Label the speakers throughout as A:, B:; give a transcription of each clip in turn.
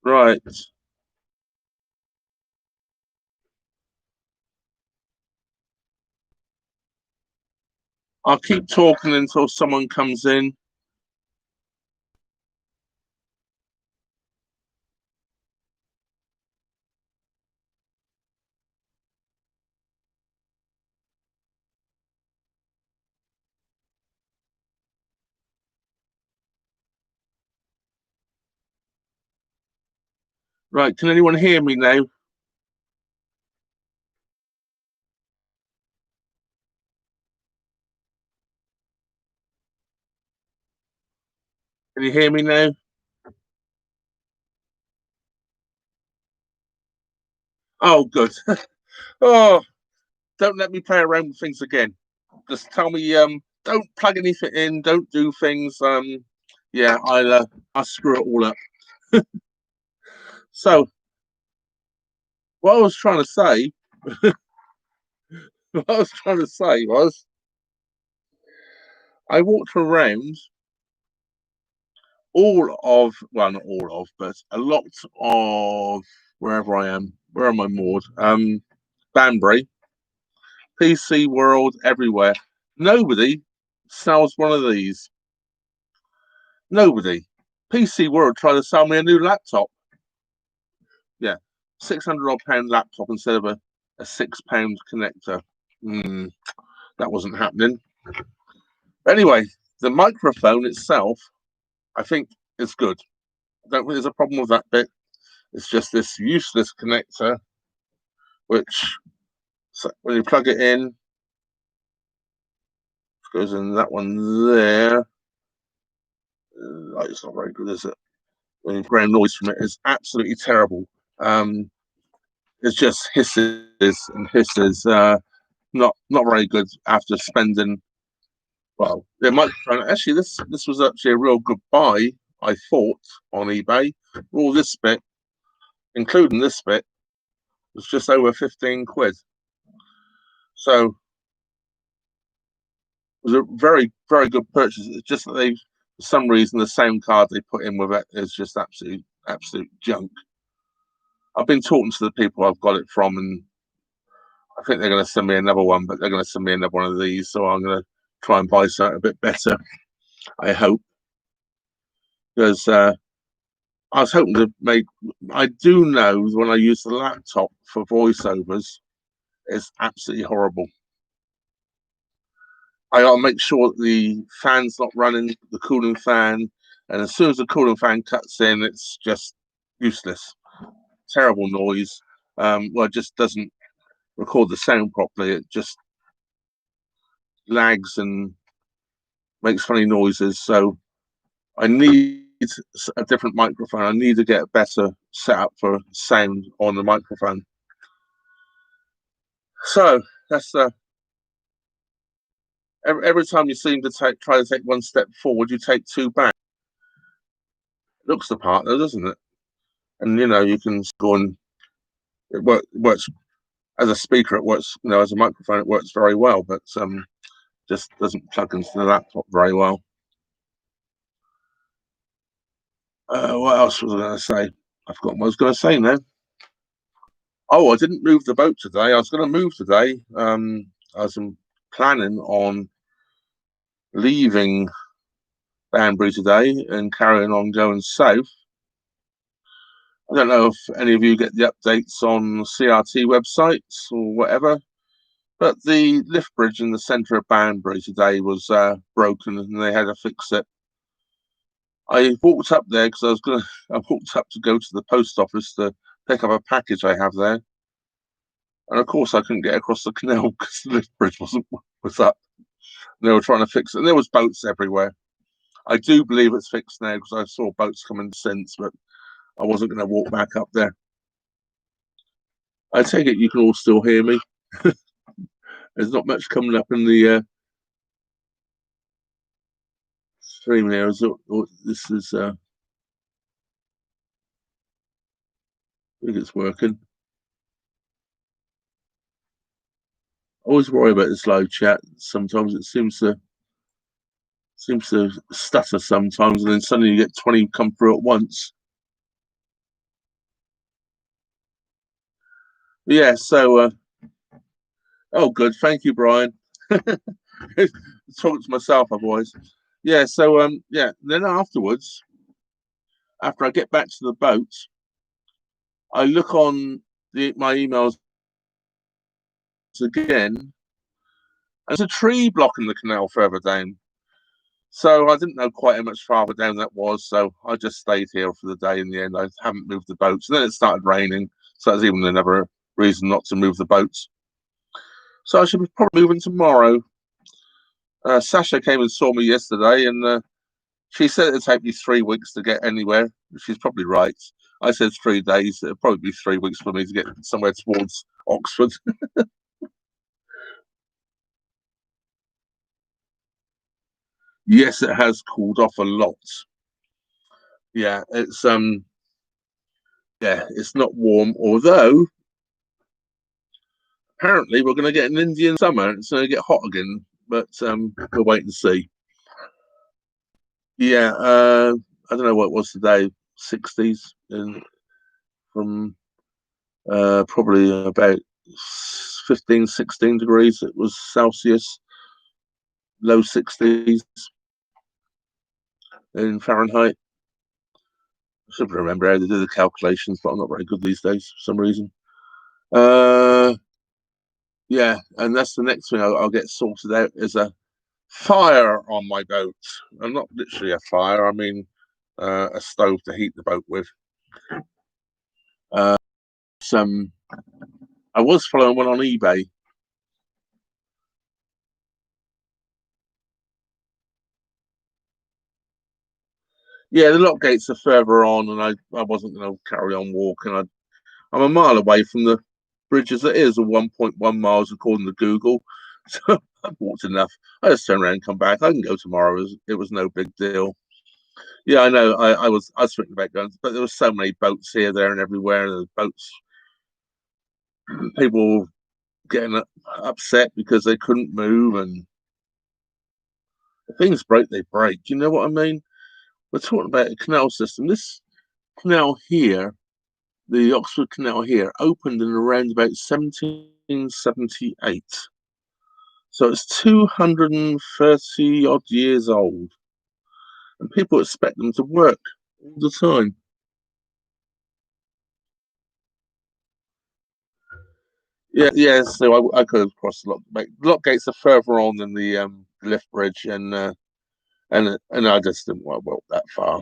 A: Right. I'll keep talking until someone comes in. Right. Can anyone hear me now? Can you hear me now? Oh, good. Oh, don't let me play around with things again. Just tell me, don't plug anything in, don't do things. Yeah, I'll screw it all up. So what I was trying to say, what I was trying to say was, I walked around all of, well, not all of, but a lot of wherever I am. Where am I moored? Banbury, PC World, everywhere. Nobody sells one of these. Nobody. PC World tried to sell me a new laptop. Yeah, £600 laptop instead of a £6 connector. Mm, that wasn't happening. Anyway, the microphone itself, I think, is good. I don't think there's a problem with that bit. It's just this useless connector, which when you plug it in, it goes in that one there. It's not very good, is it? When you ground noise from it is absolutely terrible. Um, it's just hisses and hisses. Not very good after spending. Well, the microphone. Actually, this was actually a real good buy. I thought on eBay. All this bit, including this bit, was just over 15 quid. So it was a very good purchase. It's just that they, for some reason, the same card they put in with it is just absolute junk. I've been talking to the people I've got it from, and I think they're going to send me another one, but they're going to send me another one of these. So I'm going to try and buy something a bit better. I hope, because I was hoping to make. I do know when I use the laptop for voiceovers, it's absolutely horrible. I got to make sure that the fan's not running, the cooling fan, and as soon as the cooling fan cuts in, it's just useless. Terrible noise. Well, it just doesn't record the sound properly. It just lags and makes funny noises. So I need a different microphone. I need to get a better setup for sound on the microphone. So that's every time you seem to try to take one step forward, you take two back. It looks the part, though, doesn't it? And you can go and it works as a speaker. It works, as a microphone. It works very well, but just doesn't plug into the laptop very well. What else was I going to say? I forgot what I was going to say now. Oh, I didn't move the boat today. I was going to move today. I was planning on leaving Banbury today and carrying on going south. I don't know if any of you get the updates on CRT websites or whatever, but the lift bridge in the centre of Banbury today was broken and they had to fix it. I walked up there because I walked up to go to the post office to pick up a package I have there. And of course, I couldn't get across the canal because the lift bridge was up. They were trying to fix it, and there was boats everywhere. I do believe it's fixed now because I saw boats coming since, but I wasn't going to walk back up there. I take it you can all still hear me. There's not much coming up in the stream there. This is, I think it's working. I always worry about this live chat. Sometimes it seems to stutter sometimes, and then suddenly you get 20 come through at once. Yeah, so oh, good. Thank you, Brian. Talking to myself, otherwise. Yeah, so yeah. Then afterwards, after I get back to the boat, I look on my emails again, and there's a tree blocking the canal further down. So I didn't know quite how much farther down that was, so I just stayed here for the day. In the end, I haven't moved the boats. And then it started raining, so that's even another reason not to move the boats. So I should be probably moving tomorrow. Sasha came and saw me yesterday, and she said it'd take me 3 weeks to get anywhere. She's probably right. I said 3 days. It'll probably be 3 weeks for me to get somewhere towards Oxford. Yes, it has cooled off a lot. Yeah, it's not warm, although apparently we're going to get an Indian summer. It's going to get hot again, but we'll wait and see. Yeah, I don't know what it was today, 60s, and from probably about 15, 16 degrees. It was Celsius, low 60s in Fahrenheit. I should remember how to do the calculations, but I'm not very good these days for some reason. Yeah, and that's the next thing I'll get sorted out is a fire on my boat. And not literally a fire, I mean a stove to heat the boat with. Some I was following one on eBay. Yeah, the lock gates are further on, and I wasn't going to carry on walking. I'm a mile away from the bridge as it is, or 1.1 miles according to Google. So I've walked enough. I just turn around and come back. I can go tomorrow. It was no big deal. Yeah, I know. I was thinking about going, but there were so many boats here, there, and everywhere. The boats, people getting upset because they couldn't move, and if things break, they break. You know what I mean? We're talking about a canal system. This canal here, the Oxford Canal here, opened in around about 1778. So it's 230 odd years old, and people expect them to work all the time. Yeah, yeah. So I could have crossed the lock gates are further on than the lift bridge, and I just didn't want to walk that far.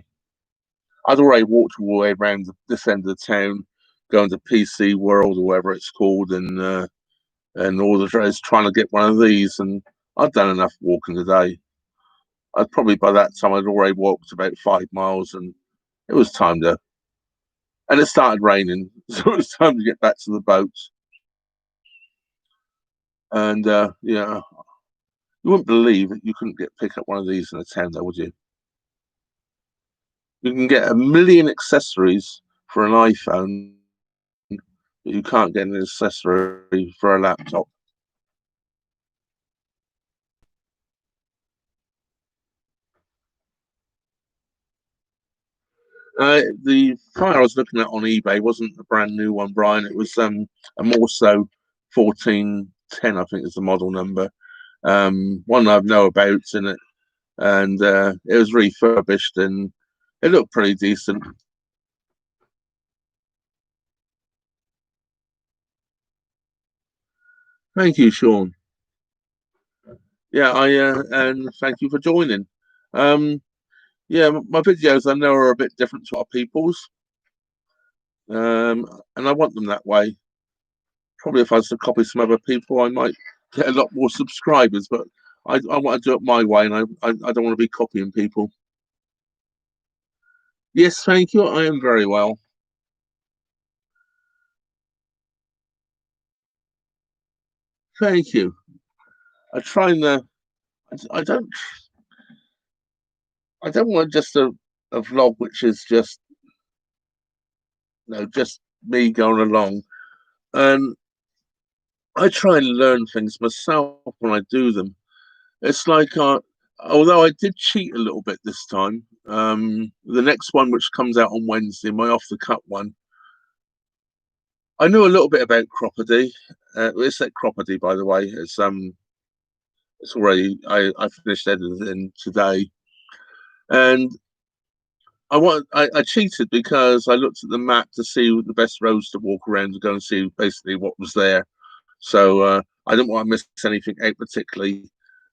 A: I'd already walked all the way around this end of the town, going to PC World or whatever it's called, and all the days trying to get one of these, and I'd done enough walking today. I'd probably by that time I'd already walked about 5 miles, and it was time to. And it started raining, so it was time to get back to the boat. And yeah, you wouldn't believe that you couldn't pick up one of these in a town, though, would you? You can get a million accessories for an iPhone, but you can't get an accessory for a laptop. The fire I was looking at on eBay wasn't a brand new one, Brian. It was a Morso 1410, I think is the model number. One I know about in it, and it was refurbished and it looked pretty decent. Thank you, Sean. Yeah, and thank you for joining. Um, yeah, my videos I know are a bit different to other people's, and I want them that way. Probably if I was to copy some other people, I might get a lot more subscribers, but I want to do it my way, and I don't want to be copying people. Yes, thank you. I am very well. Thank you. I try and I don't want just a vlog which is just just me going along, and I try and learn things myself when I do them. It's like although I did cheat a little bit this time. The next one, which comes out on Wednesday, my off the cut one, I knew a little bit about Cropperty. It's at Cropperty, by the way. It's already I finished editing today, and I cheated because I looked at the map to see the best roads to walk around to go and see basically what was there. So I didn't want to miss anything out particularly.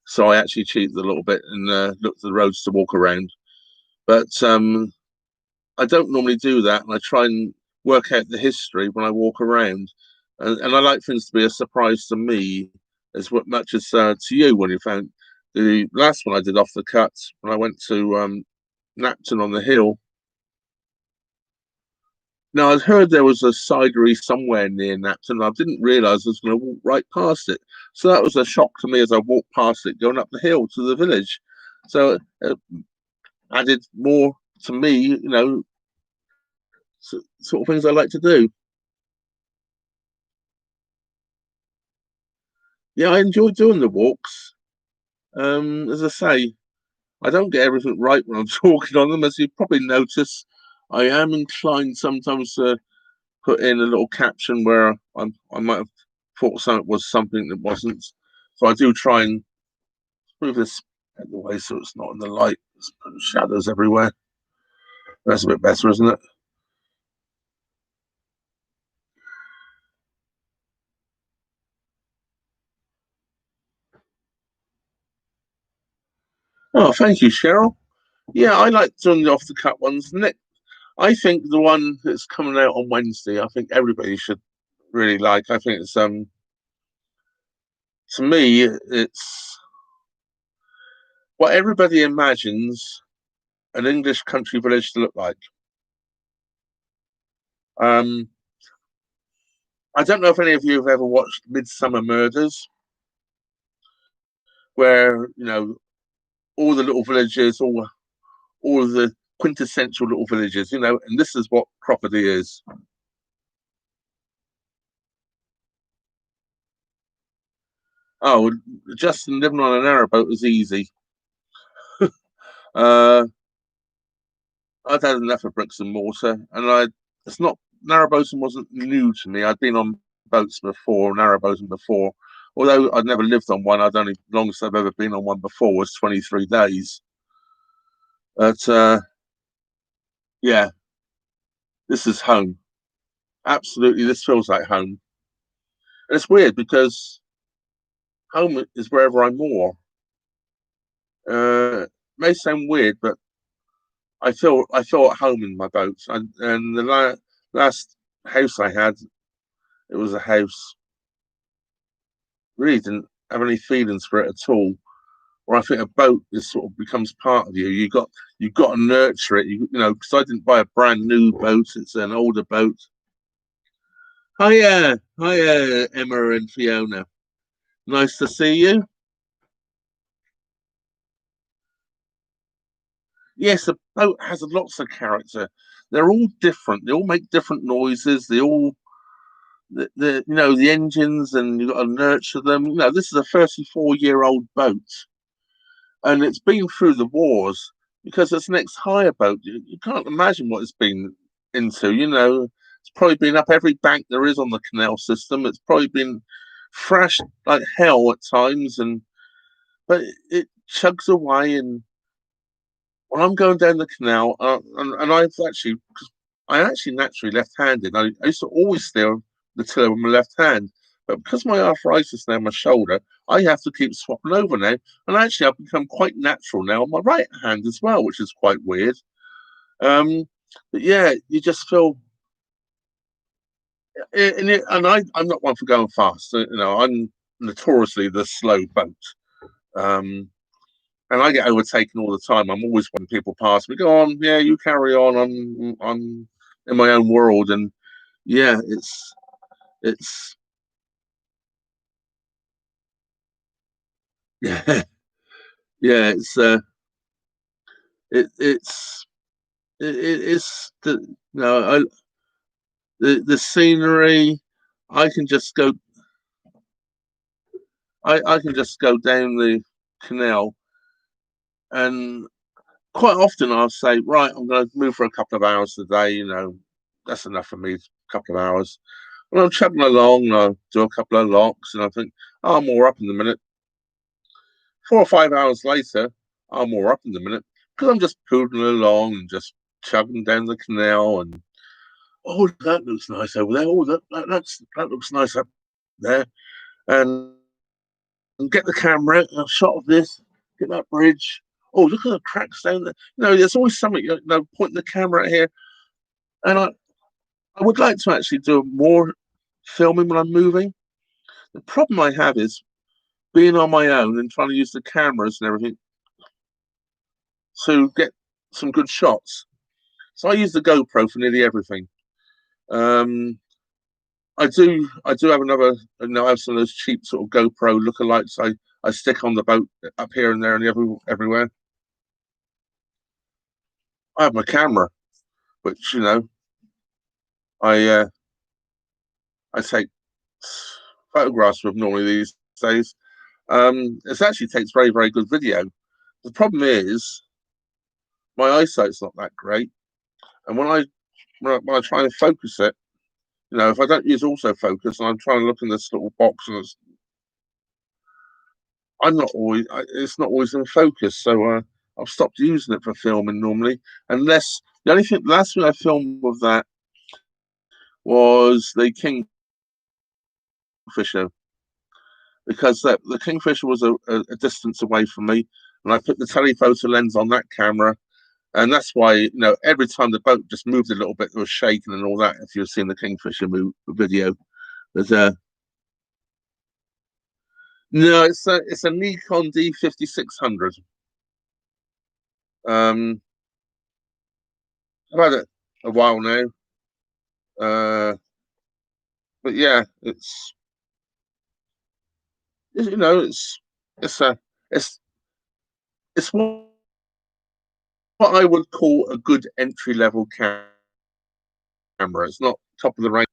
A: So I actually cheated a little bit and looked at the roads to walk around. But I don't normally do that, and I try and work out the history when I walk around. And I like things to be a surprise to me as much as to you when you found the last one I did off the cut when I went to Napton on the Hill. Now, I'd heard there was a cidery somewhere near Napton. I didn't realise I was going to walk right past it. So that was a shock to me as I walked past it, going up the hill to the village. So it added more to me, sort of things I like to do. Yeah, I enjoy doing the walks. As I say, I don't get everything right when I'm talking on them, as you probably notice. I am inclined sometimes to put in a little caption where I might have thought something was something that wasn't. So I do try and move this out the way so it's not in the light. It's putting shadows everywhere. That's a bit better, isn't it? Oh, thank you, Cheryl. Yeah, I like doing the off the cut ones. Nick, I think the one that's coming out on Wednesday, I think everybody should really like. I think it's to me, it's what everybody imagines an English country village to look like. Um, I don't know if any of you have ever watched Midsummer Murders, where all the little villages, all of the quintessential little villages, and this is what property is. Oh, Justin living on an airboat is easy. uh, I'd had enough of bricks and mortar, and it's not narrowboating wasn't new to me. I'd been on boats before, narrowboating before. Although I'd never lived on one, I'd only longest I've ever been on one before was 23 days. But yeah, this is home. Absolutely, this feels like home. And it's weird because home is wherever I'm more. It may sound weird, but I feel at home in my boat. And the last house I had, it was a house really didn't have any feelings for it at all. Or I think a boat is sort of becomes part of you. You got to nurture it. Because I didn't buy a brand new boat; it's an older boat. Hiya, Emma and Fiona. Nice to see you. Yes, the boat has lots of character. They're all different. They all make different noises. They all the engines, and you've got to nurture them. This is a 34-year-old boat, and it's been through the wars because it's an ex-hire boat. You can't imagine what it's been into. It's probably been up every bank there is on the canal system. It's probably been thrashed like hell at times, but it chugs away. And when I'm going down the canal, and I actually naturally left-handed. I used to always steer the tiller with my left hand, but because my arthritis now in my shoulder, I have to keep swapping over now. And actually, I've become quite natural now on my right hand as well, which is quite weird. But yeah, you just feel, I'm not one for going fast. I'm notoriously the slow boat. Um, and I get overtaken all the time. I'm always when people pass me, go on, yeah, you carry on. I'm in my own world, and yeah, it's yeah, yeah, it's it's I the scenery. I can just go. I can just go down the canal, and quite often I'll say, right, I'm going to move for a couple of hours today. That's enough for me. A couple of hours. Well, I'm chugging along, and I do a couple of locks, and I think, oh, I'm more up in a minute. 4 or 5 hours later, I'm more up in a minute because I'm just poodling along and just chugging down the canal. And oh, that looks nice over there. Oh, that looks nice up there. And get the camera out, and a shot of this, get that bridge. Oh, look at the cracks down there. There's always something, pointing the camera here. And I would like to actually do more filming when I'm moving. The problem I have is being on my own and trying to use the cameras and everything to get some good shots. So I use the GoPro for nearly everything. Um, I do have another. I have some of those cheap sort of GoPro lookalikes. I stick on the boat up here and there and everywhere. I have my camera, which I I take photographs with normally these days. It actually takes very, very good video. The problem is my eyesight's not that great, and when I try and focus it, if I don't use autofocus and I'm trying to look in this little box, and it's not always in focus. So I've stopped using it for filming normally, unless the last thing I filmed with that was the Kingfisher, because the Kingfisher was a distance away from me, and I put the telephoto lens on that camera, and that's why every time the boat just moved a little bit, it was shaking and all that. If you've seen the Kingfisher video, there's a no, it's a Nikon D5600. I've had it a while now, but yeah, it's it's a it's it's what I would call a good entry level camera. It's not top of the range.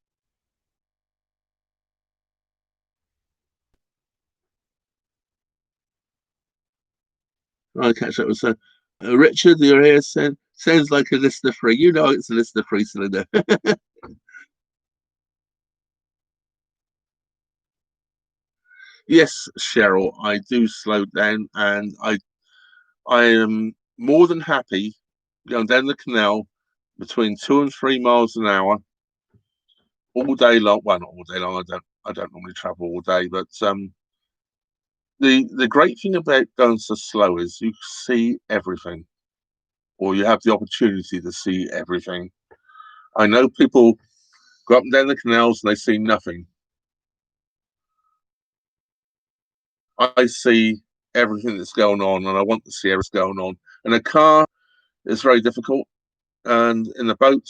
A: I catch up with Richard. Your hair sounds like a listener free. It's a listener free cylinder. Yes, Cheryl, I do slow down, and I am more than happy going down the canal between 2 and 3 miles an hour all day long. Well, not all day long. I don't normally travel all day, but the great thing about going so slow is you see everything, or you have the opportunity to see everything. I know people go up and down the canals and they see nothing. I see everything that's going on, and I want to see everything going on. In a car, it's very difficult, and in the boat,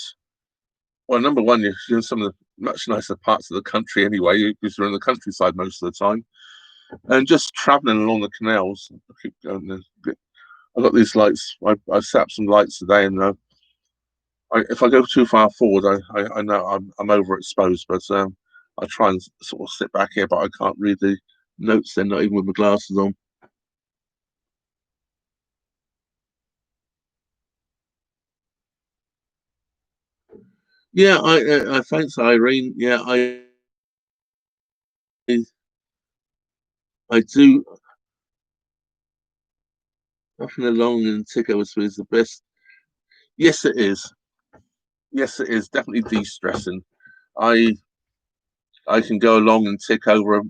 A: well, number one, you're in some of the much nicer parts of the country anyway, because you're in the countryside most of the time, and just traveling along the canals. I keep going there. I've got these lights. I've set up some lights today, and if I go too far forward, I know I'm overexposed, but I try and sort of sit back here, but I can't read the notes then, not even with my glasses on. Yeah, thanks, Irene. Yeah, I do. Puffing along and tick over is the best. Yes, it is. Yes, it is definitely de-stressing. I I can go along and tick over.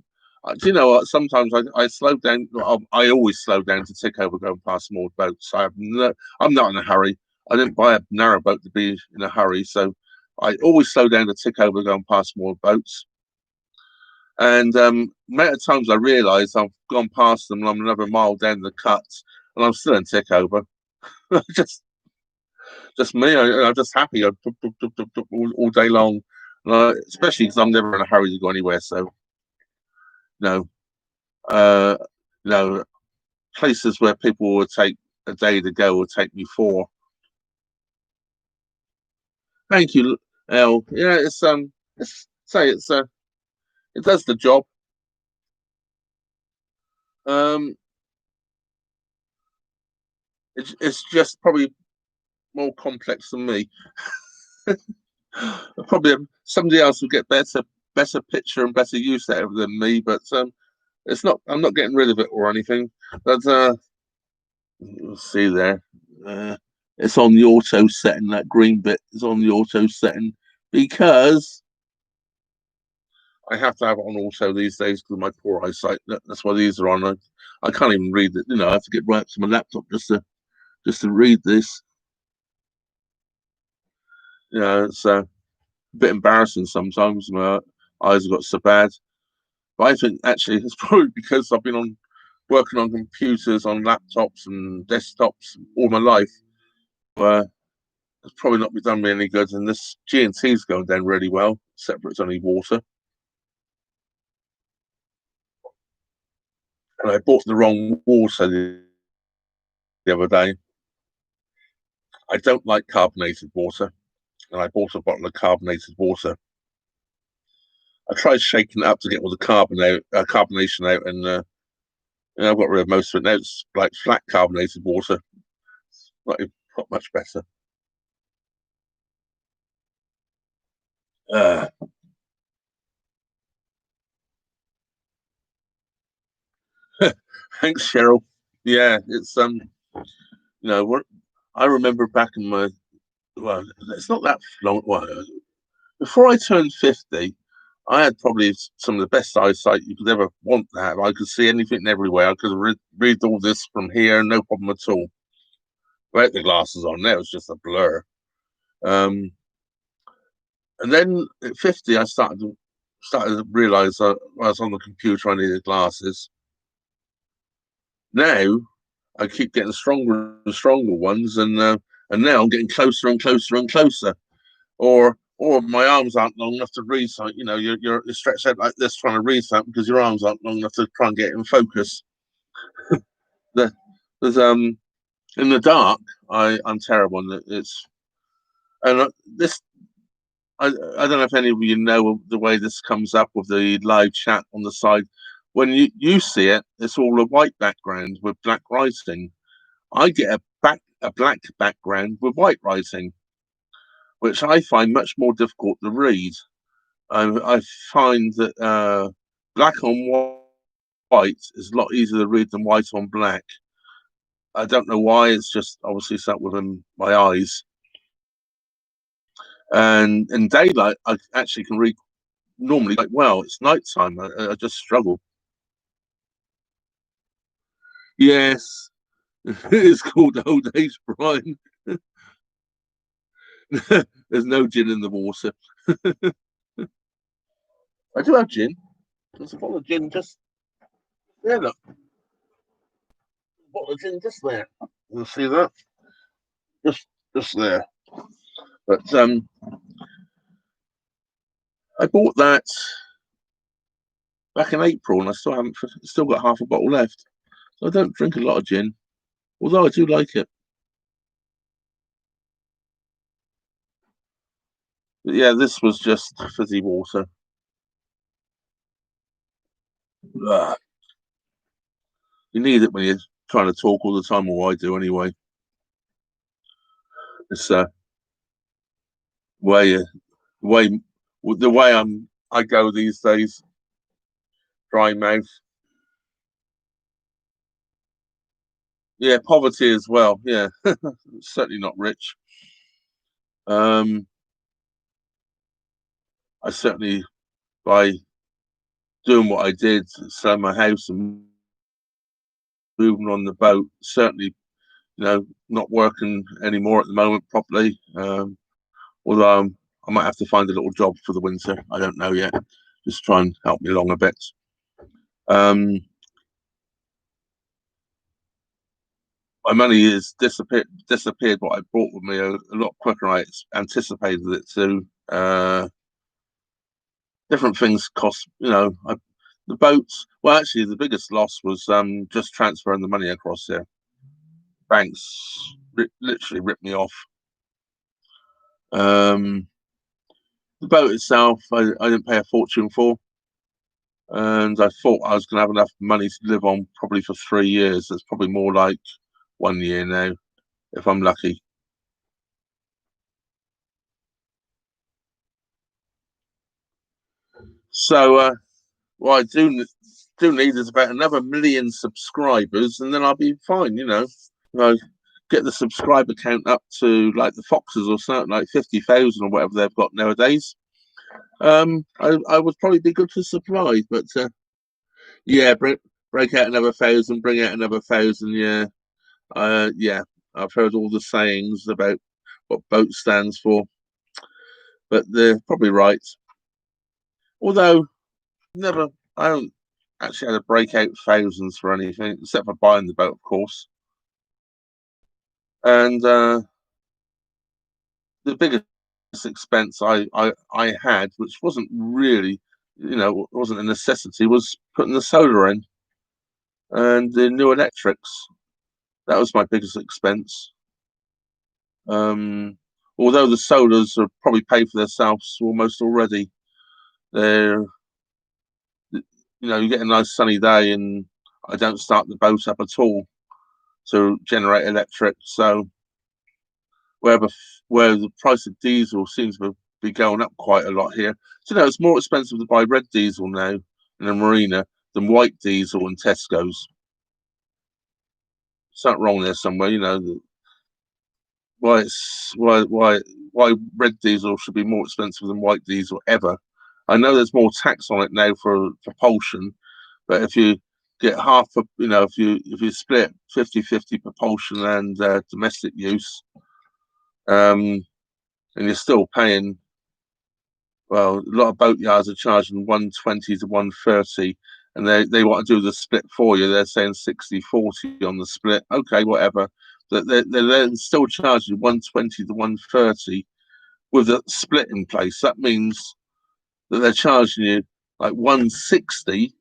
A: Do you know what? Sometimes I slow down. I always slow down to tick over going past small boats. I'm not in a hurry. I didn't buy a narrow boat to be in a hurry, so I always slow down to tick over going past small boats. And amount of times I realise I've gone past them and I'm another mile down the cut, and I'm still in tick over. just just me. I'm just happy. All day long, especially because I'm never in a hurry to go anywhere. So no, uh, no places where people would take a day to go will take me 4. Thank you, El. Yeah, it's say it does the job. Um, it's just probably more complex than me. Probably somebody else will get better better picture and better use out of it than me, but it's not. I'm not getting rid of it or anything. But you'll see there. It's on the auto setting. That green bit is on the auto setting because I have to have it on auto these days because of my poor eyesight. That's why these are on. I can't even read it. I have to get right up to my laptop just to read this. It's a bit embarrassing sometimes. My eyes have got so bad. But I think actually it's probably because I've been working on computers, on laptops and desktops all my life. It's probably not done me any good. And this G&T is going down really well, except for it's only water. And I bought the wrong water the other day. I don't like carbonated water, and I bought a bottle of carbonated water. I tried shaking it up to get all the carbonation out, and I've got rid of most of it now. It's like flat carbonated water. It's not much better. Thanks, Cheryl. Yeah, it's I remember back in it's not that long. Well, before I turned 50, I had probably some of the best eyesight you could ever want to have. I could see anything everywhere. I could read all this from here, no problem at all. Without the glasses on, there was just a blur. And then at 50, I started to realise I was on the computer. I needed glasses. Now I keep getting stronger and stronger ones, and now I'm getting closer and closer and closer. Or my arms aren't long enough to read something. You're stretched out like this trying to read something because your arms aren't long enough to try and get it in focus. There's in the dark, I'm terrible. This. I don't know if any of you know the way this comes up with the live chat on the side. When you see it, it's all a white background with black writing. I get a black background with white writing, which I find much more difficult to read. I find that black on white is a lot easier to read than white on black. I don't know why. It's just obviously something within my eyes. And in daylight, I actually can read normally quite well. It's nighttime. I just struggle. Yes, it's called the old age, Brian. There's no gin in the water. I do have gin. There's a bottle of gin just there. Look, a bottle of gin just there. You'll see that just there. But I bought that back in April, and I still got half a bottle left. So I don't drink a lot of gin, although I do like it. But yeah, this was just fizzy water. Ugh. You need it when you're trying to talk all the time, or I do anyway. It's way way the way I go these days. Dry mouth. Yeah, poverty as well. Yeah, certainly not rich. I certainly, by doing what I did, selling my house and moving on the boat, certainly, not working anymore at the moment properly. Although I might have to find a little job for the winter. I don't know yet. Just try and help me along a bit. My money is disappeared what I brought with me a lot quicker than I anticipated it to. Different things cost, the boats. Well, actually, the biggest loss was just transferring the money across there. Banks literally ripped me off. The boat itself, I didn't pay a fortune for, and I thought I was going to have enough money to live on probably for 3 years. It's probably more like 1 year now, if I'm lucky. So what I do need is about another 1 million subscribers, and then I'll be fine. Get the subscriber count up to like the Foxes or something, like 50,000 or whatever they've got nowadays. I would probably be good for supply, but yeah, break out another 1,000, bring out another 1,000. Yeah, yeah. I've heard all the sayings about what boat stands for, but they're probably right. Although never, I don't actually had to break out thousands for anything except for buying the boat, of course. And the biggest expense I had, which wasn't really, wasn't a necessity, was putting the solar in and the new electrics. That was my biggest expense. Although the solars are probably paid for themselves almost already. They're, you get a nice sunny day and I don't start the boat up at all to generate electric. So where the price of diesel seems to be going up quite a lot here. So it's more expensive to buy red diesel now in a marina than white diesel in Tesco's. Something wrong there somewhere, why red diesel should be more expensive than white diesel ever. I know there's more tax on it now for propulsion, but if you get half of, if you split 50-50 propulsion and domestic use, and you're still paying, well, a lot of boatyards are charging 120 to 130, and they want to do the split for you. They're saying 60-40 on the split. Okay, whatever. They're then still charging 120 to 130 with a split in place. That means that they're charging you like 160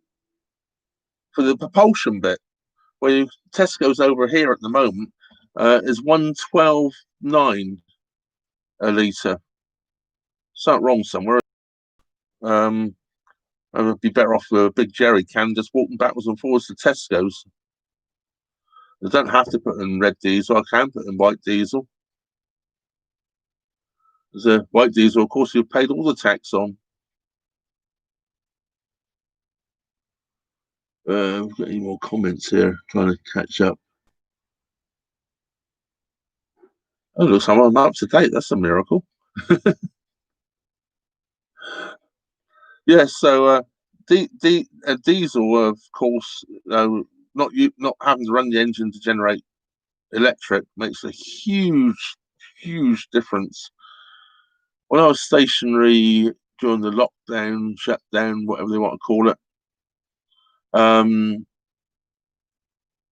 A: for the propulsion bit. Where Tesco's over here at the moment is 112.9 a litre. Something wrong somewhere. I would be better off with a big jerry can just walking backwards and forwards to Tesco's. I don't have to put in red diesel. I can put in white diesel. There's a white diesel, of course, you've paid all the tax on. We've got any more comments here? Trying to catch up. Oh, looks like I'm up to date. That's a miracle. Yeah, so diesel, of course, not having to run the engine to generate electric makes a huge, huge difference. When I was stationary during the lockdown, shutdown, whatever they want to call it, um,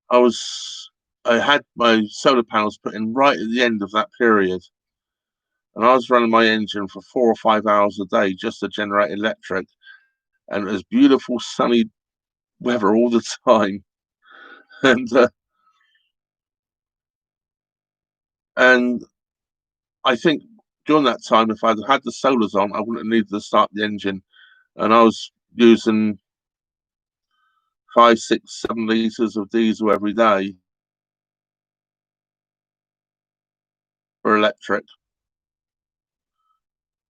A: I had my solar panels put in right at the end of that period, and I was running my engine for 4 or 5 hours a day just to generate electric, and it was beautiful sunny weather all the time, and and I think during that time, if I'd had the solars on, I wouldn't have needed to start the engine, and I was using 5, 6, 7 litres of diesel every day for electric.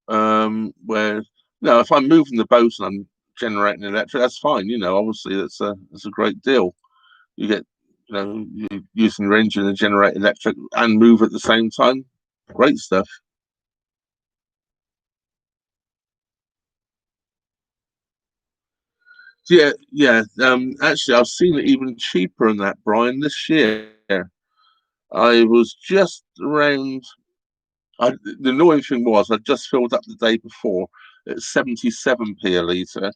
A: Where if I'm moving the boat and I'm generating electric, that's fine. Obviously that's a great deal. You get, you're using your engine to generate electric and move at the same time. Great stuff. Yeah, yeah. Actually, I've seen it even cheaper than that, Brian. This year, I was just around. The annoying thing was I just filled up the day before at 77p a litre,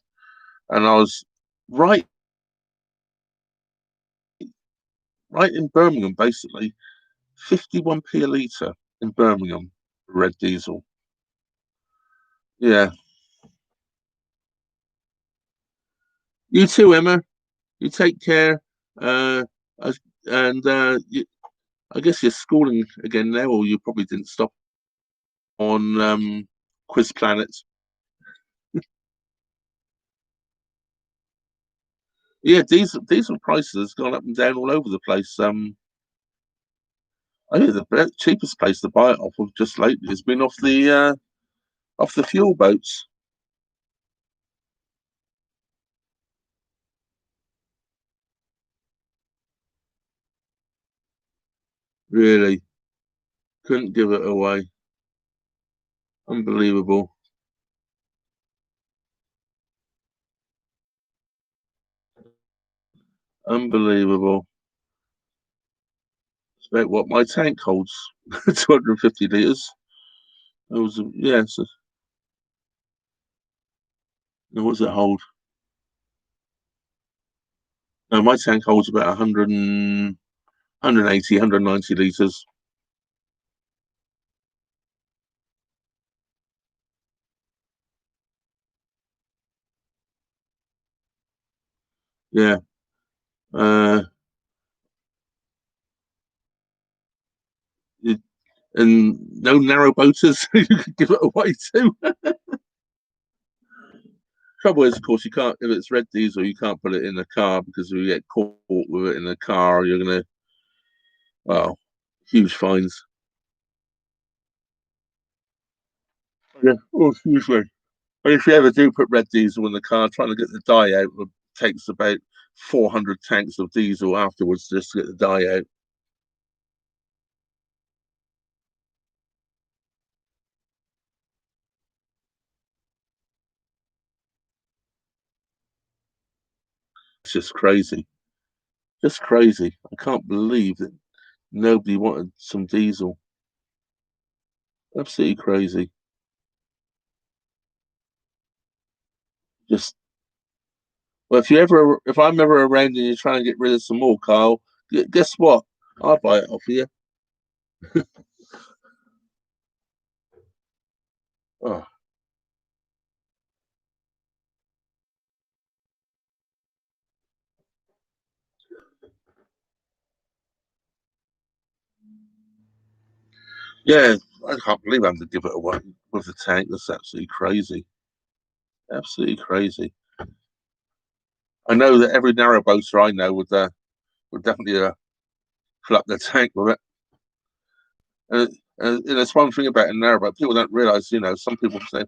A: and I was right right in Birmingham, basically 51p a litre in Birmingham, red diesel. Yeah. You too, Emma. You take care. Uh, and I guess you're schooling again now, or you probably didn't stop on Quiz Planet. Yeah, diesel prices has gone up and down all over the place. I think the cheapest place to buy it off of just lately has been off the fuel boats. Really, couldn't give it away. Unbelievable. Unbelievable. It's about what my tank holds, 250 litres. It was, yeah, so, what does it hold? No, my tank holds about 100 and, 180, 190 litres. Yeah. Uh, it, and no narrow boaters you could give it away to. Trouble is, of course, you can't, if it's red diesel, you can't put it in the car because if you get caught with it in the car, you're going to, well, huge fines. Yeah, oh, excuse me. And if you ever do put red diesel in the car, trying to get the dye out takes about 400 tanks of diesel afterwards just to get the dye out. It's just crazy. Just crazy. I can't believe that nobody wanted some diesel. Absolutely crazy. Just, well, if I'm ever around and you're trying to get rid of some more, Kyle, guess what? I'll buy it off you. Oh, yeah. I can't believe I'm to give it away with the tank. That's absolutely crazy. Absolutely crazy. I know that every narrowboater I know would definitely fill up their tank with it. And there's one thing about a narrowboat people don't realize. Some people say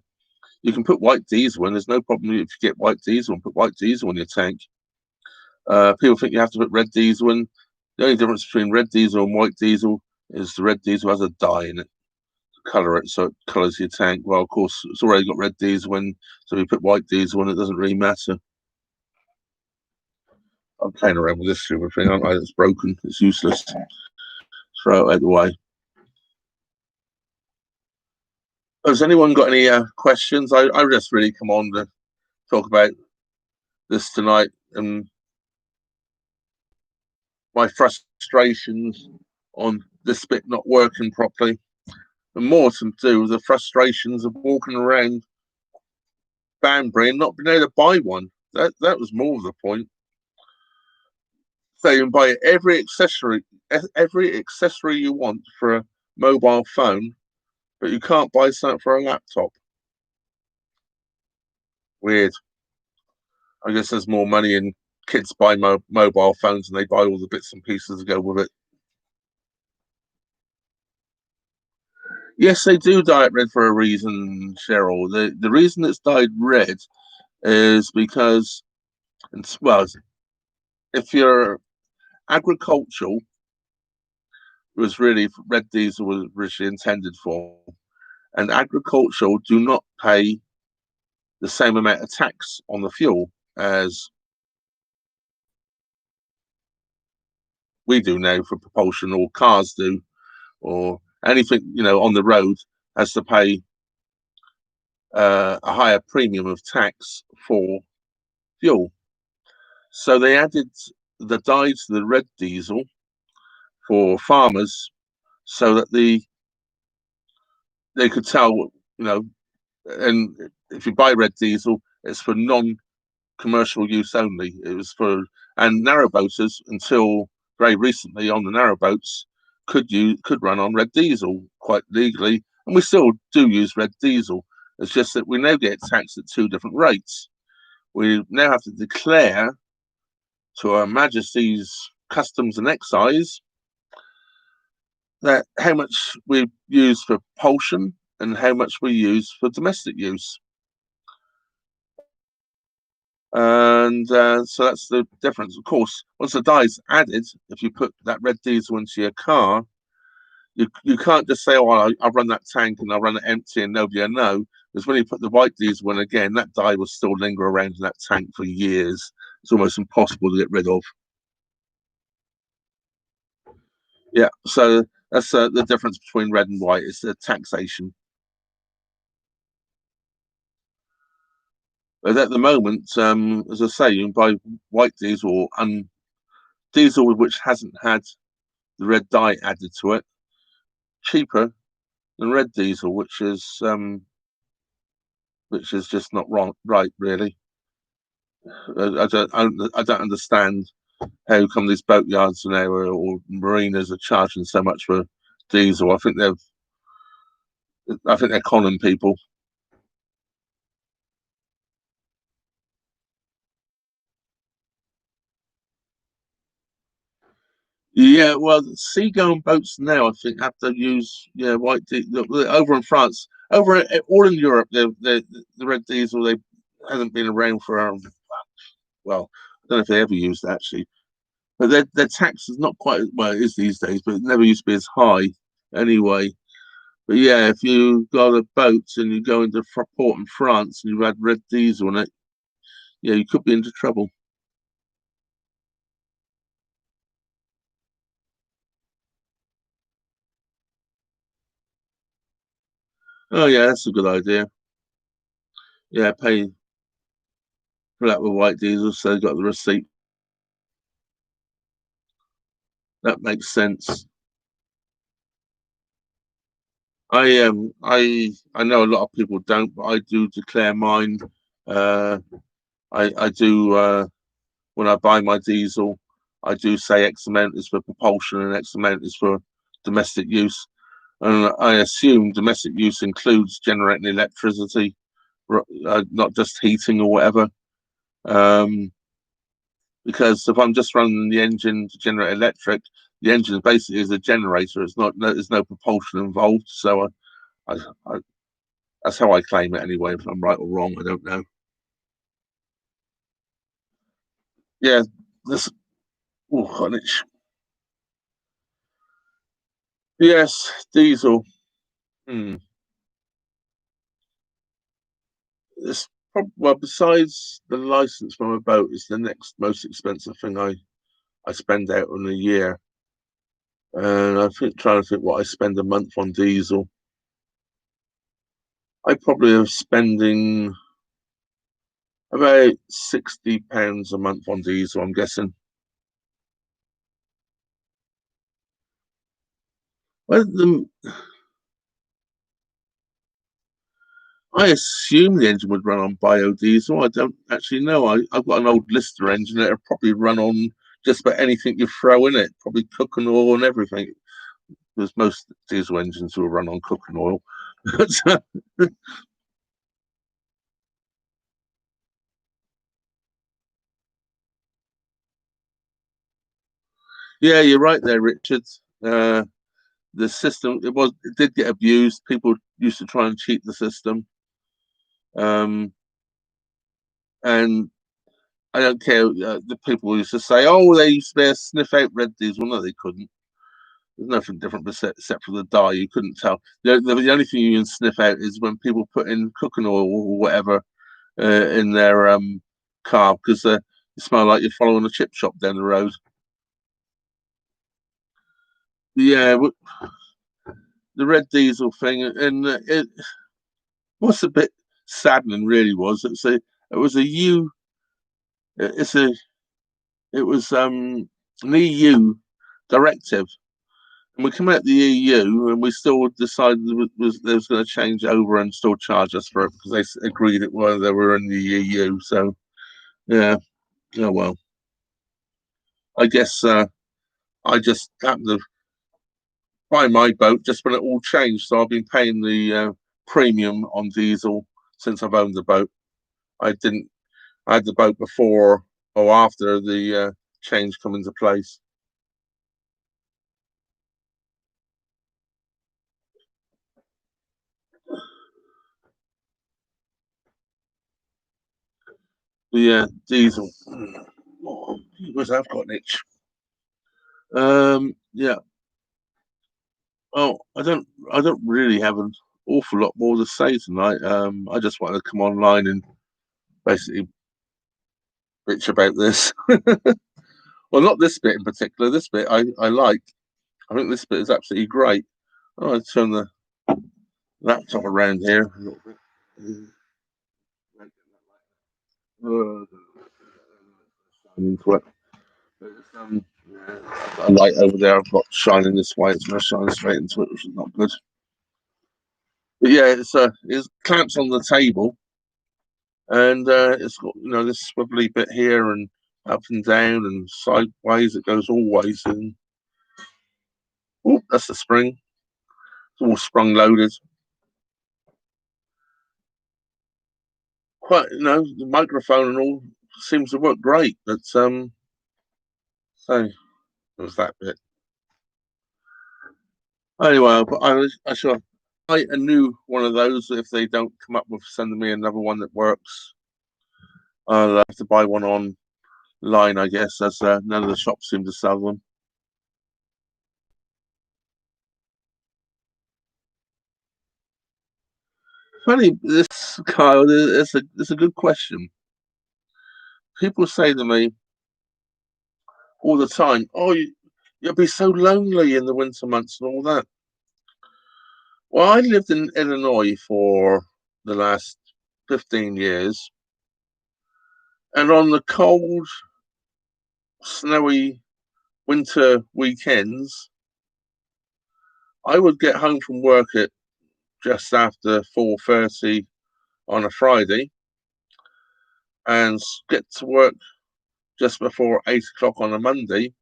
A: you can put white diesel in. There's no problem if you get white diesel and put white diesel in your tank. People think you have to put red diesel in. The only difference between red diesel and white diesel is the red diesel has a dye in it to colour it, so it colours your tank. Well, of course, it's already got red diesel in, so if you put white diesel in, it doesn't really matter. I'm playing around with this stupid thing, aren't I? It's broken. It's useless. Throw it out the way. Has anyone got any questions? I just really come on to talk about this tonight and my frustrations on this bit not working properly, and more to do with the frustrations of walking around Banbury and not being able to buy one. That was more of the point. So you can buy every accessory you want for a mobile phone, but you can't buy something for a laptop. Weird. I guess there's more money in kids buy mobile phones and they buy all the bits and pieces to go with it. Yes, they do dye it red for a reason, Cheryl. The reason it's dyed red is because, well, if you're agricultural, was really red diesel was originally intended for, and agricultural do not pay the same amount of tax on the fuel as we do now for propulsion, or cars do, or anything on the road has to pay a higher premium of tax for fuel. So they added the dye to the red diesel for farmers so that they could tell, and if you buy red diesel, it's for non-commercial use only. It was for, and narrowboaters until very recently on the narrowboats could run on red diesel quite legally, and we still do use red diesel. It's just that we now get taxed at two different rates. We now have to declare to Her Majesty's Customs and Excise that how much we use for propulsion and how much we use for domestic use. And so that's the difference. Of course, once the dye's added, if you put that red diesel into your car, You can't just say, "Oh, I run that tank and I run it empty and nobody will know." Because when you put the white diesel in again, that dye will still linger around in that tank for years. It's almost impossible to get rid of. Yeah, so that's the difference between red and white. It's the taxation. But at the moment, as I say, you can buy white diesel and diesel which hasn't had the red dye added to it cheaper than red diesel, which is just not right, really. I don't understand how come these boatyards now or marinas are charging so much for diesel. I think they're conning people. Yeah, well, seagoing boats now, I think, have to use white diesel. Over in France, all in Europe, the red diesel they hasn't been around for well, I don't know if they ever used it actually, but their tax is not quite well it is these days, but it never used to be as high anyway. But yeah, if you got a boat and you go into port in France and you had red diesel on it, yeah, you could be into trouble. Oh yeah, that's a good idea. Yeah, pay for that with white diesel, so you got the receipt. That makes sense. I know a lot of people don't, but I do declare mine. Uh, I do when I buy my diesel, I do say X amount is for propulsion and X amount is for domestic use. And I assume domestic use includes generating electricity, not just heating or whatever. Um, because if I'm just running the engine to generate electric, the engine basically is a generator. It's not there's no propulsion involved. So I that's how I claim it anyway. If I'm right or wrong, I don't know. Yeah, this. Oh, yes, diesel. Hmm. It's well, besides the license from a boat, it's the next most expensive thing I spend out in a year. And I think trying to think what I spend a month on diesel. I probably am spending about £60 a month on diesel. I'm guessing. Well, I assume the engine would run on biodiesel. I don't actually know. I've got an old Lister engine that'll probably run on just about anything you throw in it, probably cooking oil and everything. Because most diesel engines will run on cooking oil. Yeah, you're right there, Richard. Uh, the system it did get abused. People used to try and cheat the system, um, and I don't care. The people used to say, "Oh, they used to be able to sniff out red diesel." No, they couldn't. There's nothing different except for the dye. You couldn't tell. The only thing you can sniff out is when people put in cooking oil or whatever in their car because you smell like you're following a chip shop down the road. Yeah, the red diesel thing, and what's a bit saddening really was it was a U it's a it was an EU directive, and we come out the EU and we still decided they was going to change over and still charge us for it because they agreed it while they were in the EU. So yeah, oh well, I guess I just happened to buy my boat just when it all changed, so I've been paying the premium on diesel since I've owned the boat. I didn't I had the boat before or after the change come into place. The diesel. Oh, where's I've got an itch. Yeah, Oh, I don't really have an awful lot more to say tonight. I just wanted to come online and basically bitch about this. Well, not this bit in particular. This bit I like. I think this bit is absolutely great. Oh, I turn the laptop around here a little bit. Into it. Yeah, a light over there I've got shining this way. It's going to shine straight into it, which is not good. But yeah, it's clamps on the table, and it's got this swivelly bit here and up and down and sideways. It goes all ways, and oh, that's the spring. It's all sprung loaded. Quite, the microphone and all seems to work great. But so there was that bit. Anyway, but I shall buy a new one of those if they don't come up with sending me another one that works. I'll have to buy one online, I guess, as none of the shops seem to sell them. Funny, this Kyle, it's a good question. People say to me all the time, "Oh, you'll be so lonely in the winter months and all that." Well, I lived in Illinois for the last 15 years, and on the cold, snowy winter weekends, I would get home from work at just after 4:30 on a Friday and get to work just before 8 o'clock on a Monday.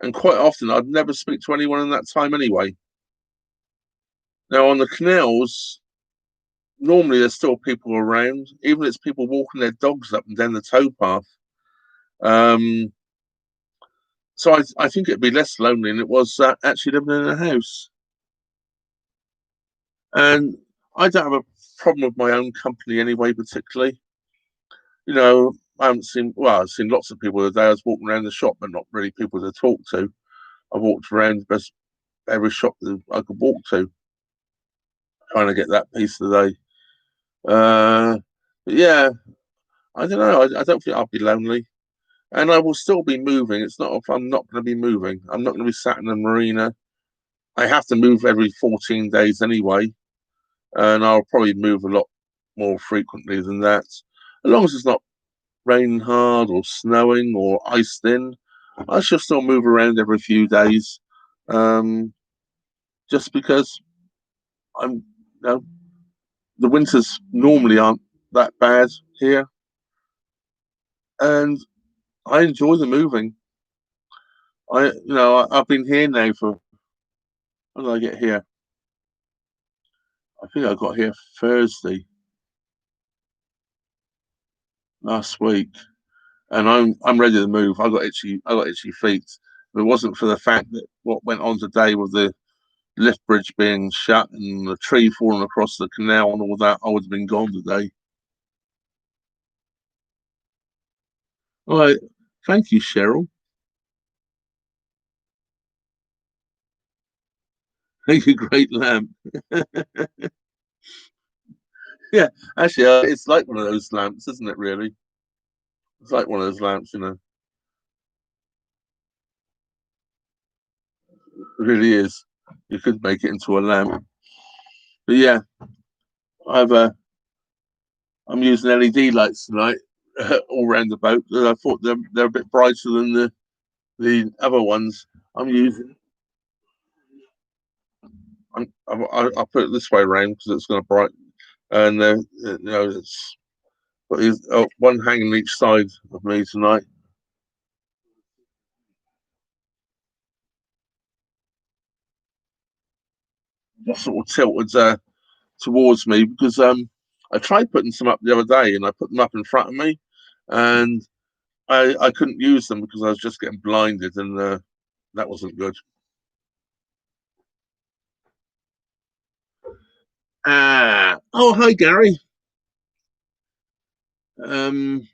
A: And quite often, I'd never speak to anyone in that time anyway. Now, on the canals, normally there's still people around, even if it's people walking their dogs up and down the towpath. Um, so I think it'd be less lonely than it was actually living in a house. And I don't have a problem with my own company anyway, particularly. I've seen lots of people today. I was walking around the shop, but not really people to talk to. I walked around every shop that I could walk to, trying to get that piece of the day. But yeah, I don't know. I don't think I'll be lonely, and I will still be moving. It's not if I'm not going to be moving. I'm not going to be sat in the marina. I have to move every 14 days anyway, and I'll probably move a lot more frequently than that, as long as it's not raining hard or snowing or iced in. I shall still move around every few days, just because I'm, the winters normally aren't that bad here, and I enjoy the moving. I've been here now for when did I get here? I think I got here Thursday last week, and I'm ready to move. I got itchy feet. If it wasn't for the fact that what went on today with the lift bridge being shut and the tree falling across the canal and all that, I would have been gone today. All right, thank you, Cheryl. Thank you, great lamp. Yeah, actually, it's like one of those lamps, isn't it? Really, it's like one of those lamps. It really is. You could make it into a lamp. But yeah, I've I'm using LED lights tonight all round the boat. And I thought they're a bit brighter than the other ones I'm using. I put it this way around because it's going to brighten, and it's got one hanging each side of me tonight. Just sort of tilted towards me because I tried putting some up the other day and I put them up in front of me, and I couldn't use them because I was just getting blinded, and that wasn't good. Oh, hi, Gary. Um,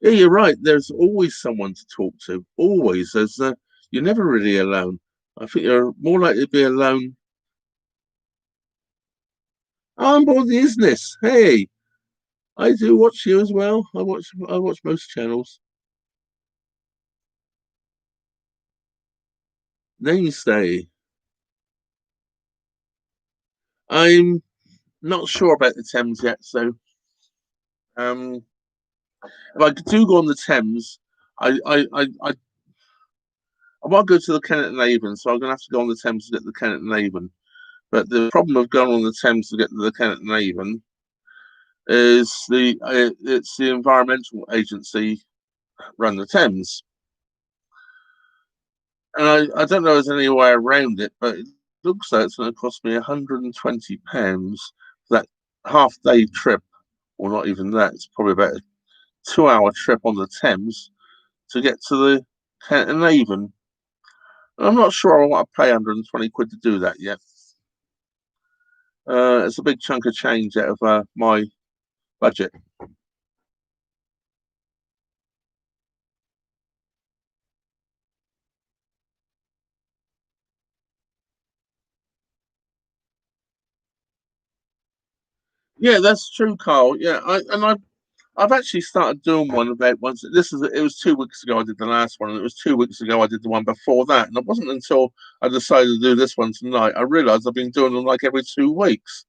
A: yeah, you're right. There's always someone to talk to. Always. You're never really alone. I think you're more likely to be alone. Oh, I'm board the business. Hey, I do watch you as well. I watch most channels. Namestay. I'm not sure about the Thames yet, so um, if I do go on the Thames, I want to go to the Kennet and Avon, so I'm going to have to go on the Thames to get the Kennet and Avon. But the problem of going on the Thames to get to the Kennet and Avon is it's the environmental agency run the Thames, and I don't know if there's any way around it, but it looks like it's going to cost me £120 for that half-day trip, or not even that. It's probably about a 2-hour trip on the Thames to get to the Kennet and Avon. I'm not sure I want to pay 120 quid to do that yet. It's a big chunk of change out of my budget. Yeah, that's true, Carl. Yeah, I've actually started doing one about once. It was 2 weeks ago I did the last one, and it was 2 weeks ago I did the one before that. And it wasn't until I decided to do this one tonight I realised I've been doing them like every 2 weeks.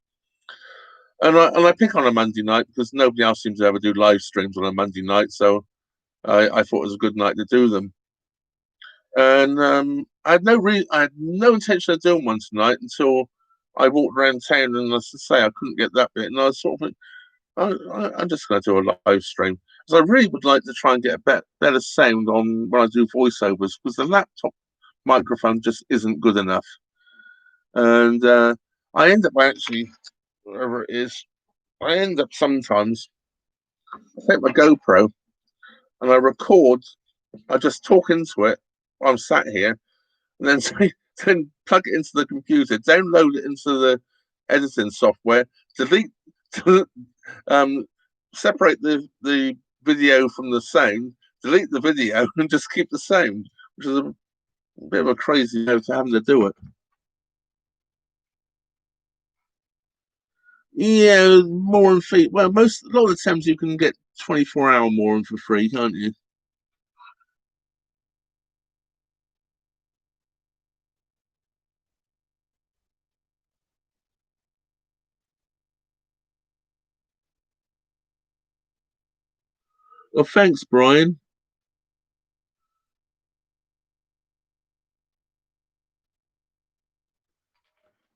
A: And I pick on a Monday night because nobody else seems to ever do live streams on a Monday night, so I thought it was a good night to do them. And I had no intention of doing one tonight until I walked around town, and as I say, I couldn't get that bit, and I was sort of I'm just going to do a live stream because I really would like to try and get a better sound on when I do voiceovers because the laptop microphone just isn't good enough. And I end up actually, wherever it is, I end up sometimes, I take my GoPro and I record, I just talk into it while I'm sat here, and then then plug it into the computer, download it into the editing software, delete um, separate the video from the sound, delete the video, and just keep the sound, which is a bit of a crazy way to having to do it. Yeah, Moran fee. Well, a lot of the times you can get 24-hour Moran for free, can't you? Well, thanks, Brian.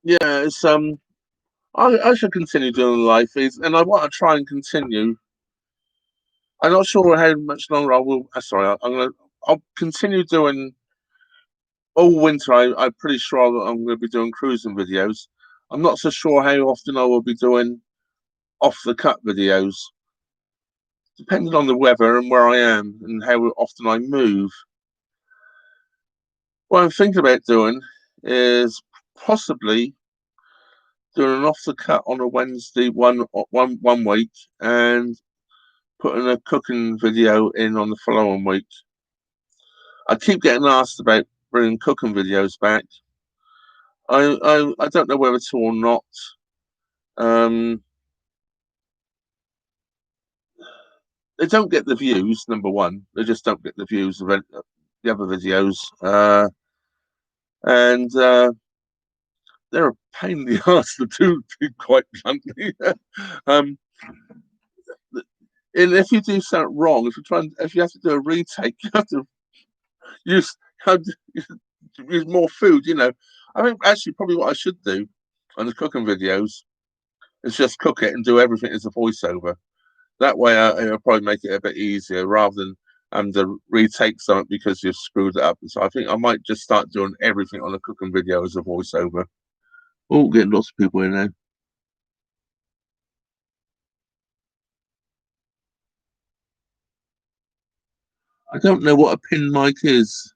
A: Yeah, it's I should continue doing the live feeds, and I want to try and continue. I'm not sure how much longer I will. Sorry, I'll continue doing all winter. I'm pretty sure I'm going to be doing cruising videos. I'm not so sure how often I will be doing off the cut videos, depending on the weather and where I am and how often I move. What I'm thinking about doing is possibly doing an off the cut on a Wednesday one week and putting a cooking video in on the following week. I keep getting asked about bringing cooking videos back. I don't know whether to or not. Um, they don't get the views. Number one, they just don't get the views of the other videos, and they're a pain in the ass to do, quite bluntly. um, and if you do something wrong, if you have to do a retake, you have to use have to use more food. I think actually probably what I should do on the cooking videos is just cook it and do everything as a voiceover. That way, it'll probably make it a bit easier rather than to retake something because you've screwed it up. So I think I might just start doing everything on a cooking video as a voiceover. Oh, getting lots of people in there. I don't know what a pin mic is.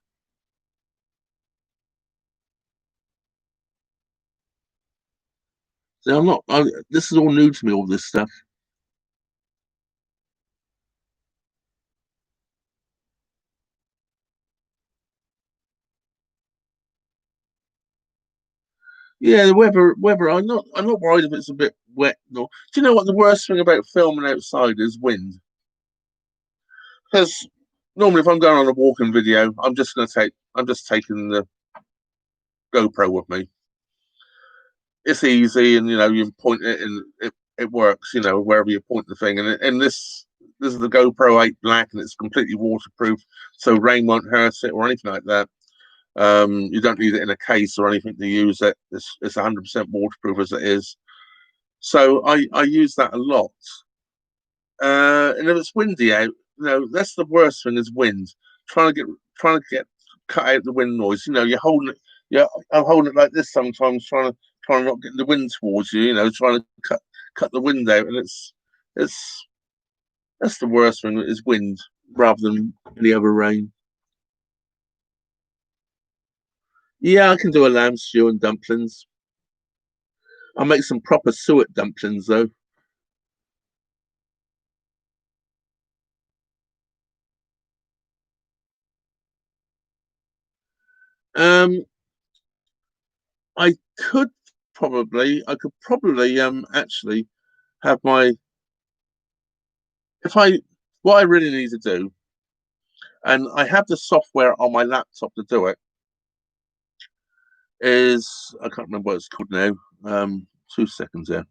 A: So I'm not. This is all new to me. All this stuff. Yeah, the weather. I'm not worried if it's a bit wet. No. Do you know what the worst thing about filming outside is? Wind. Because normally, if I'm going on a walking video, I'm just taking the GoPro with me. It's easy, and you point it, and it works. Wherever you point the thing, and this is the GoPro 8 Black, and it's completely waterproof, so rain won't hurt it or anything like that. You don't need it in a case or anything to use it. It's 100% waterproof as it is. So I use that a lot. And if it's windy out, that's the worst thing is wind. Trying to get trying to get cut out the wind noise. You're holding it. Yeah, I'm holding it like this sometimes, trying to not get the wind towards you. Trying to cut the wind out, and it's that's the worst thing is wind rather than any other rain. Yeah, I can do a lamb stew and dumplings. I'll make some proper suet dumplings though. Um, I I could probably actually have my if I what I really need to do, and I have the software on my laptop to do it, is I can't remember what it's called now. 2 seconds here.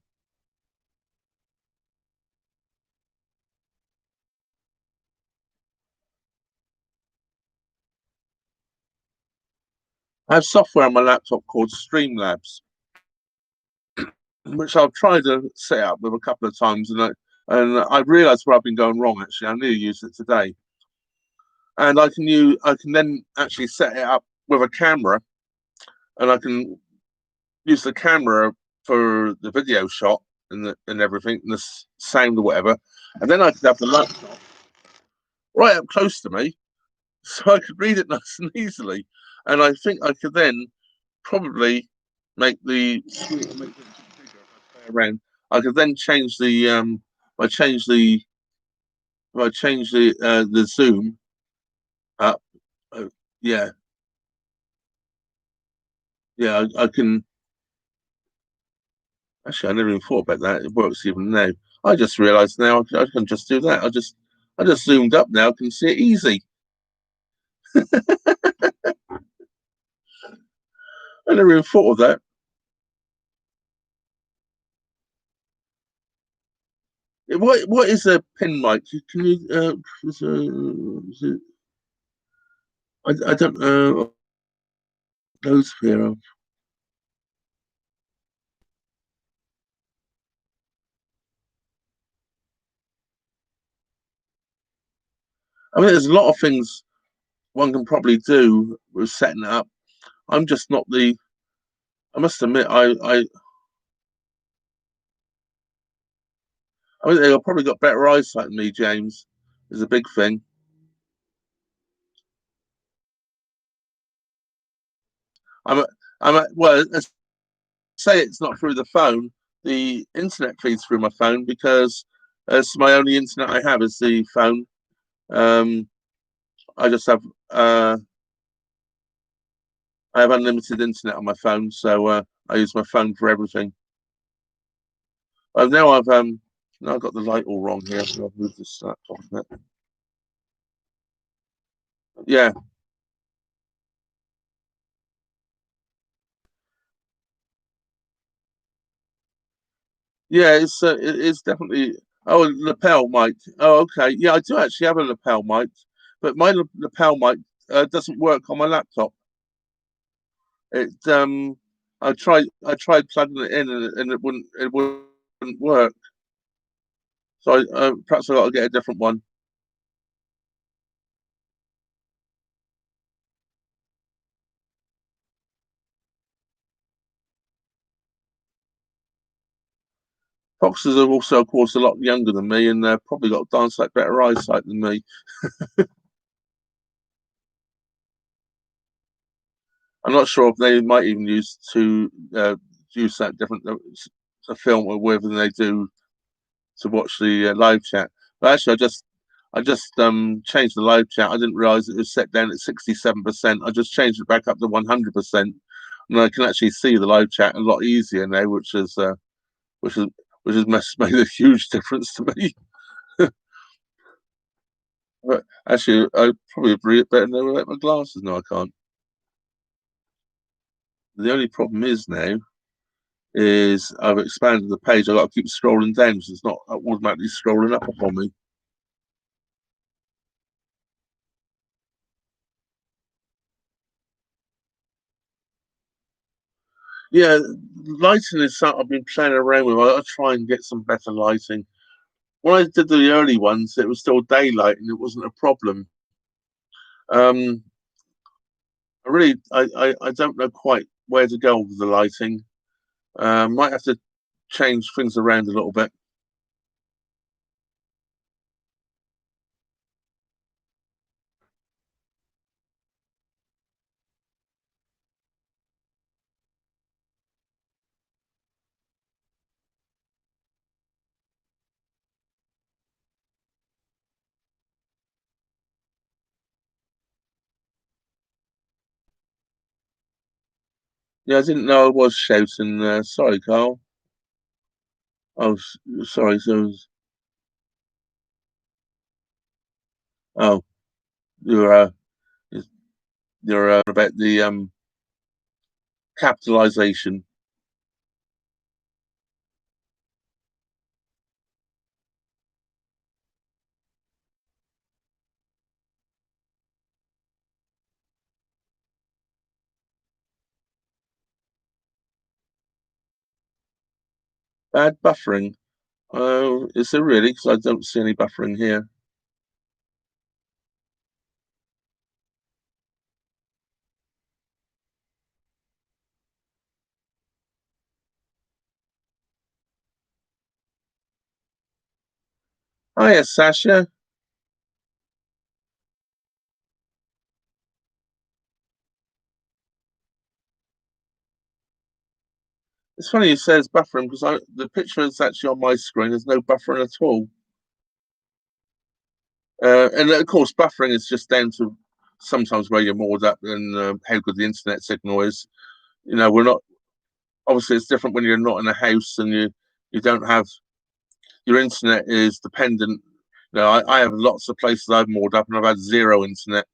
A: I have software on my laptop called Streamlabs, which I've tried to set up with a couple of times, and I realised where I've been going wrong. Actually, I nearly used it today, and I can then actually set it up with a camera, and I can use the camera for the video shot and everything, and the sound or whatever, and then I could have the laptop right up close to me, so I could read it nice and easily. And I think I could then probably make the screen make it bigger if I play around. I could then change the I change the I change the zoom up. Uh, yeah, yeah, I can. Actually, I never even thought about that. It works even now. I just realised now I can just do that. I just zoomed up now. I can see it easy. I never even thought of that. What is a pin mic? Can you is it, I don't know those fear of. I mean, there's a lot of things one can probably do with setting it up. I'm just not the. I must admit, I mean, they've probably got better eyesight than me. James is a big thing. I'm a, well, let's say it's not through the phone. The internet feeds through my phone because it's my only internet I have is the phone. Um, I just have I have unlimited internet on my phone, so I use my phone for everything. Now I've got the light all wrong here. So I've moved this laptop a bit. Yeah, yeah, it is definitely. Oh, lapel mic. Oh, okay. Yeah, I do actually have a lapel mic, but my lapel mic doesn't work on my laptop. It I tried plugging it in and it wouldn't work. So perhaps I got to get a different one. Foxes are also, of course, a lot younger than me, and they've probably got dance like better eyesight than me. I'm not sure if they might even use that different to film with than they do to watch the live chat. But actually, I just changed the live chat. I didn't realize it was set down at 67%. I just changed it back up to 100%. and I can actually see the live chat a lot easier now, which is which has made a huge difference to me. But actually, I probably read it better now without my glasses. No, I can't. The only problem is now is I've expanded the page. I've got to keep scrolling down because it's not automatically scrolling up upon me. Yeah, lighting is something I've been playing around with. I try and get some better lighting. When I did the early ones, it was still daylight and it wasn't a problem. Um, I don't know quite where to go with the lighting. Might have to change things around a little bit. Yeah, I didn't know I was shouting. Sorry, Carl. Oh, sorry. Oh, you're about the capitalization. Bad buffering. Oh, is there really? Because I don't see any buffering here. Oh, yes, Sasha. It's funny you say it's buffering because the picture is actually on my screen. There's no buffering at all. And of course, buffering is just down to sometimes where you're moored up and how good the internet signal is. We're not obviously it's different when you're not in a house and you don't have your internet is dependent. I have lots of places I've moored up and I've had zero internet.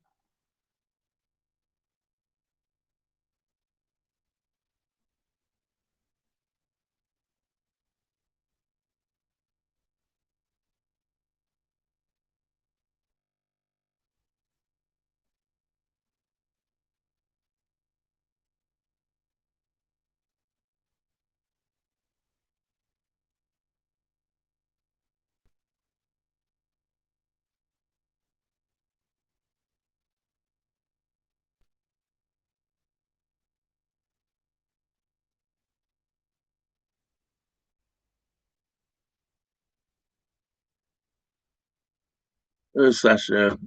A: Sasha,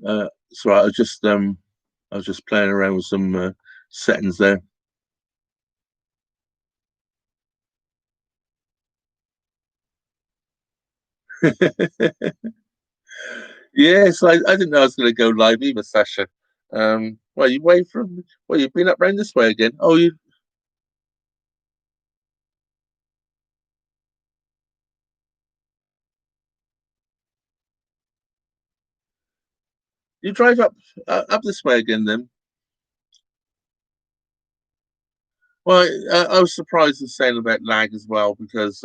A: it's right. I was just playing around with some settings there. Yes, I didn't know I was going to go live either, Sasha. Well, you way from well, you've been up round this way again. Oh, you drive up this way again then. Well, I was surprised in saying about lag as well because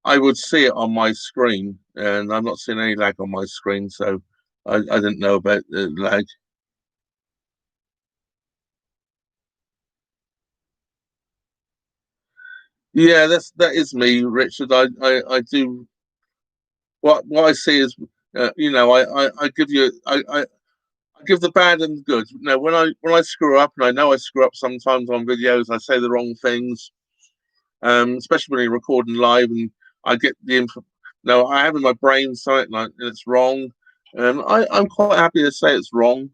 A: I would see it on my screen, and I'm not seeing any lag on my screen, so I didn't know about the lag. Yeah, that is me, Richard. I do what I see is, I give you I give the bad and the good. When I screw up, and I know I screw up sometimes on videos, I say the wrong things, especially when you're recording live, and I get the info. No, I have in my brain something like and it's wrong, and I'm quite happy to say it's wrong.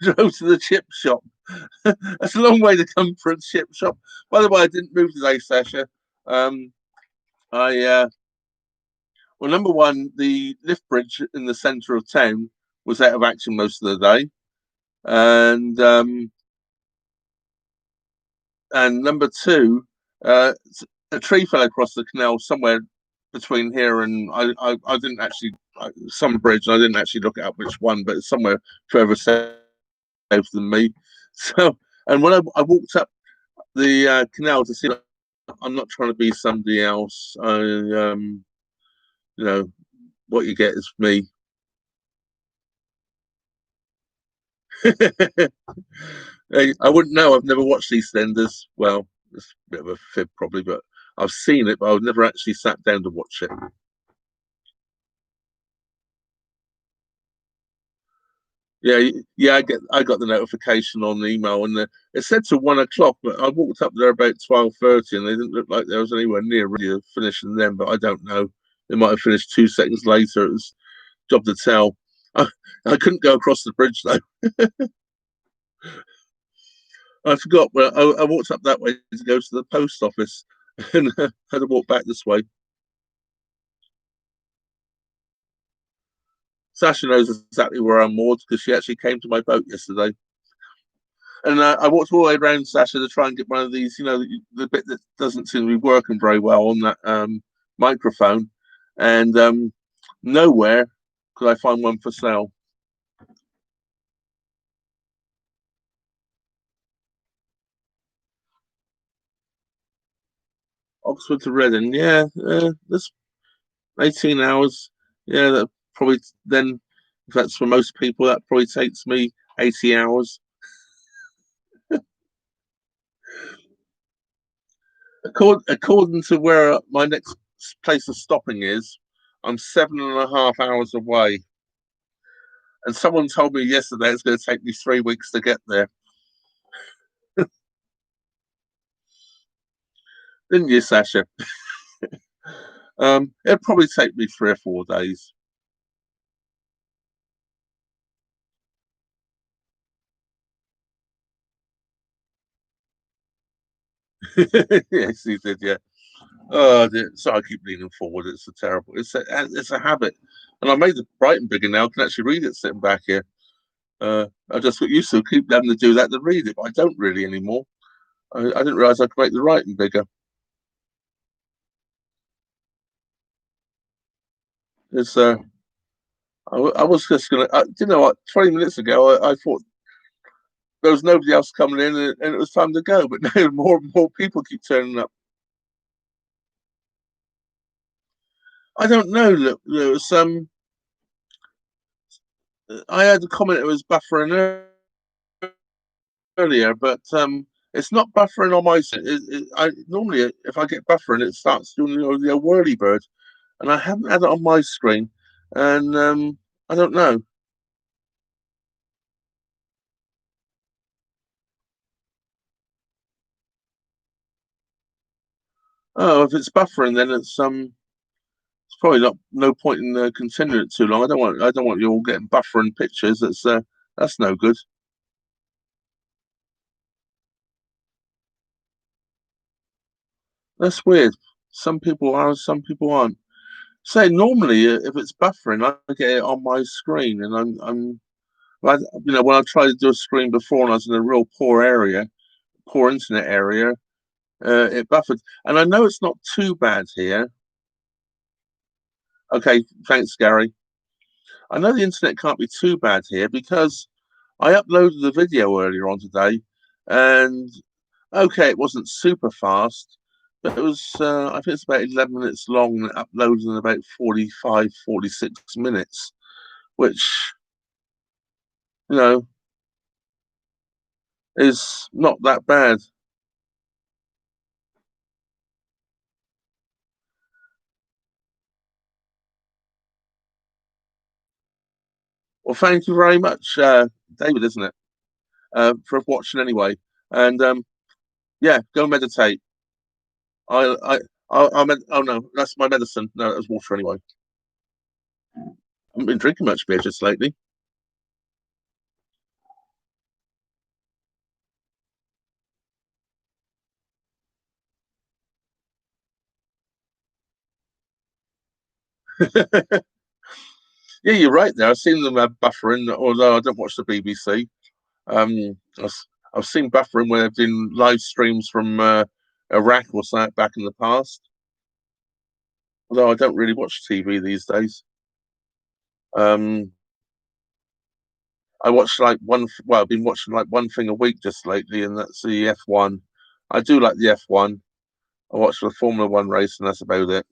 A: Drove to the chip shop. That's a long way to come for a chip shop. By the way, I didn't move today, Sasha. Um, I Well, number one, the lift bridge in the centre of town was out of action most of the day, and number two, a tree fell across the canal somewhere between here and I didn't actually some bridge. I didn't actually look at which one, but it's somewhere further south than me. So, and when I walked up the canal to see, I'm not trying to be somebody else. You know, what you get is me. I wouldn't know. I've never watched EastEnders. Well, it's a bit of a fib probably, but I've seen it, but I've never actually sat down to watch it. Yeah, yeah, I got the notification on the email, and it said to 1 o'clock, but I walked up there about 12:30, and they didn't look like there was anywhere near really finishing them. But I don't know; they might have finished 2 seconds later. It was job to tell. I, I couldn't go across the bridge though. I forgot. Well, I walked up that way to go to the post office, and had to walk back this way. Sasha knows exactly where I'm moored because she actually came to my boat yesterday. And I walked all the way around Sasha to try and get one of these, the bit that doesn't seem to be working very well on that microphone. And nowhere could I find one for sale. Oxford to Reading, yeah, that's 18 hours. Yeah, that probably then, if that's for most people, that probably takes me 80 hours. According to where my next place of stopping is, I'm 7.5 hours away. And someone told me yesterday it's going to take me 3 weeks to get there. Didn't you, Sasha? It'd probably take me 3 or 4 days. Yes, he did. Yeah. Oh, so I keep leaning forward. It's a terrible. It's a habit, and I made the Brighton bigger now. I can actually read it sitting back here. I just got used to keep having to do that to read it, but I don't really anymore. I didn't realize I could make the writing bigger. It's I was just gonna. You know what? 20 minutes ago, I thought there was nobody else coming in, and it was time to go. But now more and more people keep turning up. I don't know. Look, there was some. I had a comment. It was buffering earlier, but it's not buffering on my. I normally, if I get buffering, it starts doing the whirly bird, and I haven't had it on my screen, and I don't know. Oh, if it's buffering, then it's probably not no point in continuing it too long. I don't want you all getting buffering pictures. That's no good. That's weird. Some people are, some people aren't. Say normally, if it's buffering, I get it on my screen, and when I tried to do a screen before and I was in a real poor internet area, it buffered. And I know it's not too bad here. Okay, thanks, Gary. I know the internet can't be too bad here because I uploaded the video earlier on today, and okay, it wasn't super fast, but it was, I think it's about 11 minutes long and it uploaded in about 45, 46 minutes, which, you know, is not that bad. Well, thank you very much, David, isn't it, for watching anyway. And yeah, go meditate. I, I, oh no, that's my medicine. No, that was water anyway. I haven't been drinking much beer just lately. Yeah, you're right there. I've seen them buffering, although I don't watch the BBC. Um, I've, I've seen buffering where they've done live streams from Iraq or something back in the past. Although I don't really watch TV these days. Um, I watch like one. Well, I've been watching like one thing a week just lately, and that's the F1. I do like the F1. I watch the Formula One race, and that's about it.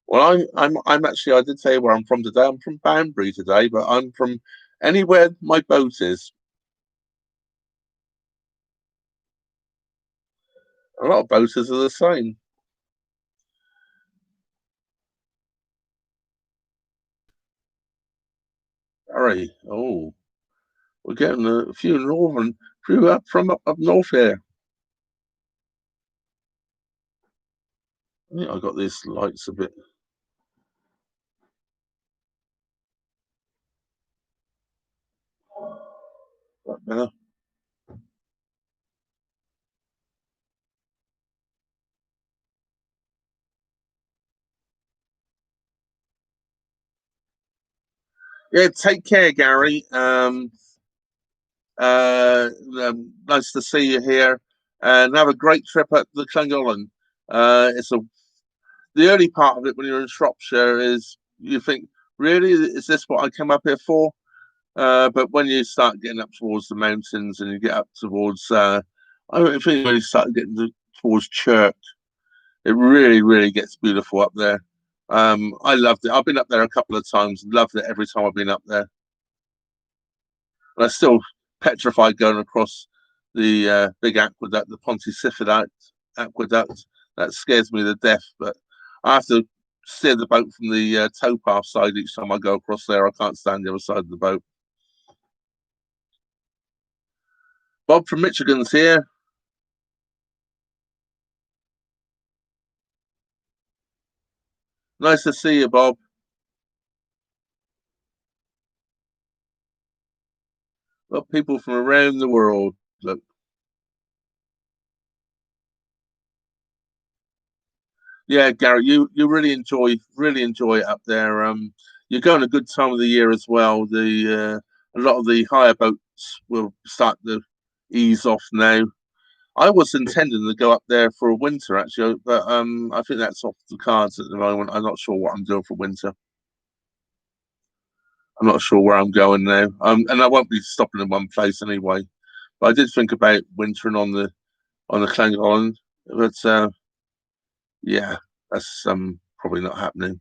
A: Well, I'm actually. I did say where I'm from today. I'm from Banbury today, but I'm from anywhere my boat is. A lot of boaters are the same. Harry, oh, we're getting a few northern, few up from up north here. I think I got these lights a bit better. Yeah, take care, Gary. Nice to see you here, and have a great trip at the Llangollen. It's a the early part of it when you're in Shropshire is you think, really, is this what I came up here for? But when you start getting up towards the mountains and you get up towards, I think when you start getting towards Chirk, it really, really gets beautiful up there. I loved it. I've been up there a couple of times, loved it every time I've been up there. And I'm still petrified going across the big aqueduct, the Pontycythera aqueduct. That scares me to death. But I have to steer the boat from the towpath side each time I go across there. I can't stand the other side of the boat. Bob from Michigan's here. Nice to see you, Bob. Well, people from around the world. Look, yeah, Gary, you really enjoy it up there. You're going a good time of the year as well. The A lot of the higher boats will start to ease off now. I was intending to go up there for a winter actually, but I think that's off the cards at the moment. I'm not sure what I'm doing for winter. I'm not sure where I'm going now. And I won't be stopping in one place anyway. But I did think about wintering on the Clang Island, but yeah, that's probably not happening.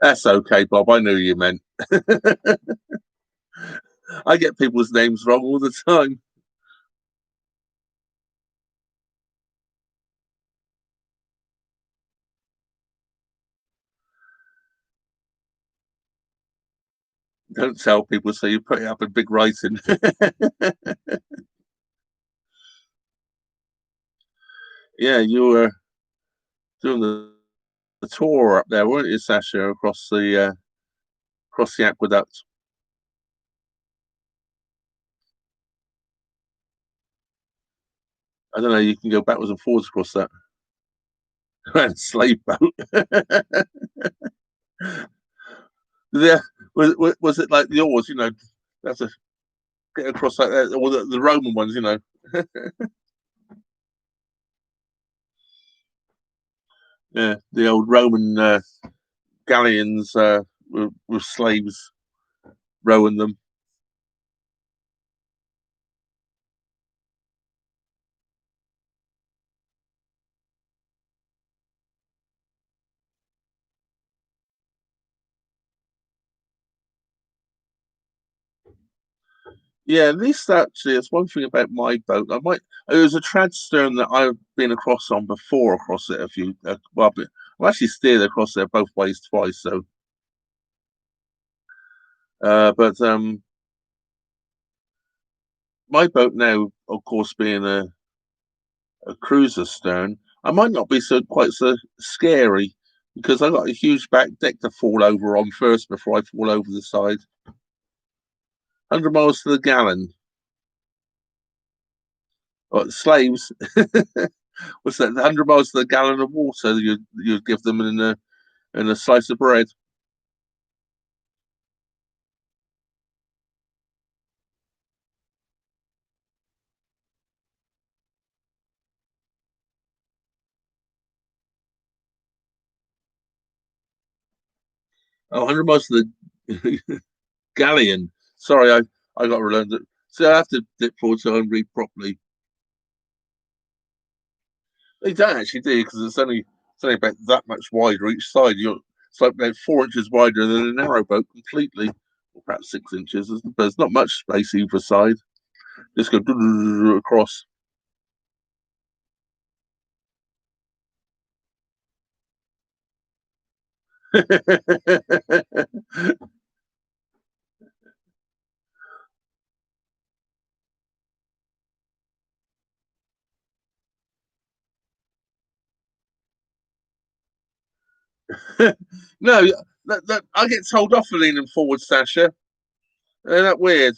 A: That's okay, Bob. I knew you meant. I get people's names wrong all the time. Don't tell people, so you put it up in big writing. Yeah, you were doing the tour up there, weren't you, Sasha, across the aqueduct? I don't know. You can go backwards and forwards across that slave boat. Yeah, was it like yours? You know, that's a get across like that, or the Roman ones. You know, yeah, the old Roman galleons with slaves rowing them. Yeah, at least actually, it's one thing about my boat. It was a trad stern that I've been across on before, across it a few. I've actually steered across there both ways twice. So, but my boat now, of course, being a cruiser stern, I might not be quite so scary because I got a huge back deck to fall over on first before I fall over the side. 100 miles to the gallon. Slaves. What's that? 100 miles to the gallon of water you'd give them in a slice of bread. 100 miles to the galleon. Sorry, I got to learn that. So I have to dip forward so I can read properly. They don't actually do because it's only about that much wider each side. It's like about 4 inches wider than a narrow boat completely, or perhaps 6 inches. There's not much space either side. Just go across. No, I get told off for leaning forward, Sasha. Isn't that weird?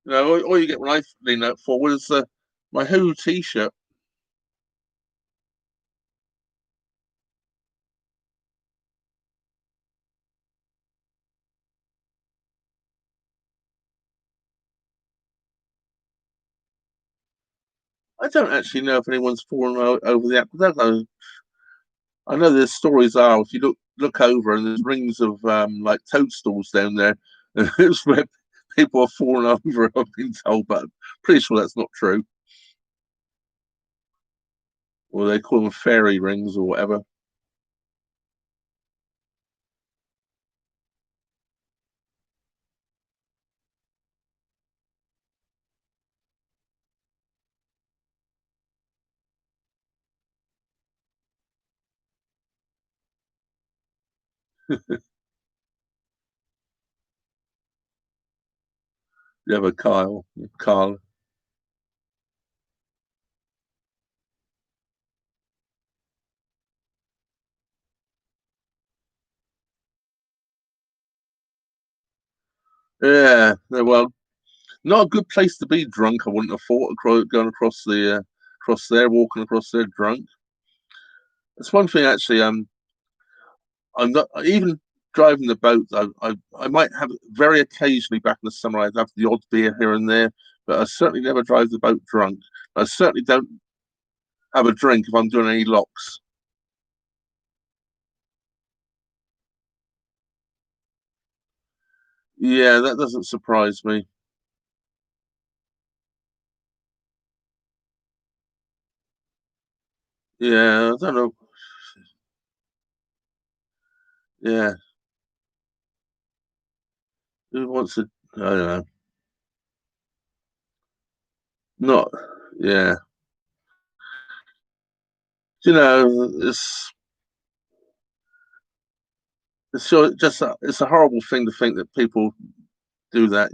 A: All you get when I lean that forward is my Who t-shirt. I don't actually know if anyone's fallen over the aqueduct. I know there's stories are if you look over and there's rings of like toadstools down there, and it's where people are falling over. I've been told, but I'm pretty sure that's not true. Or they call them fairy rings or whatever. You have a Carl. Yeah, well, not a good place to be drunk. I wouldn't have thought going across there, walking across there drunk. That's one thing actually. I'm not even driving the boat. I might have very occasionally back in the summer. I'd have the odd beer here and there, but I certainly never drive the boat drunk. I certainly don't have a drink if I'm doing any locks. Yeah, that doesn't surprise me. Yeah, I don't know. Yeah, who wants to? I don't know. Not. Yeah, it's a horrible thing to think that people do that.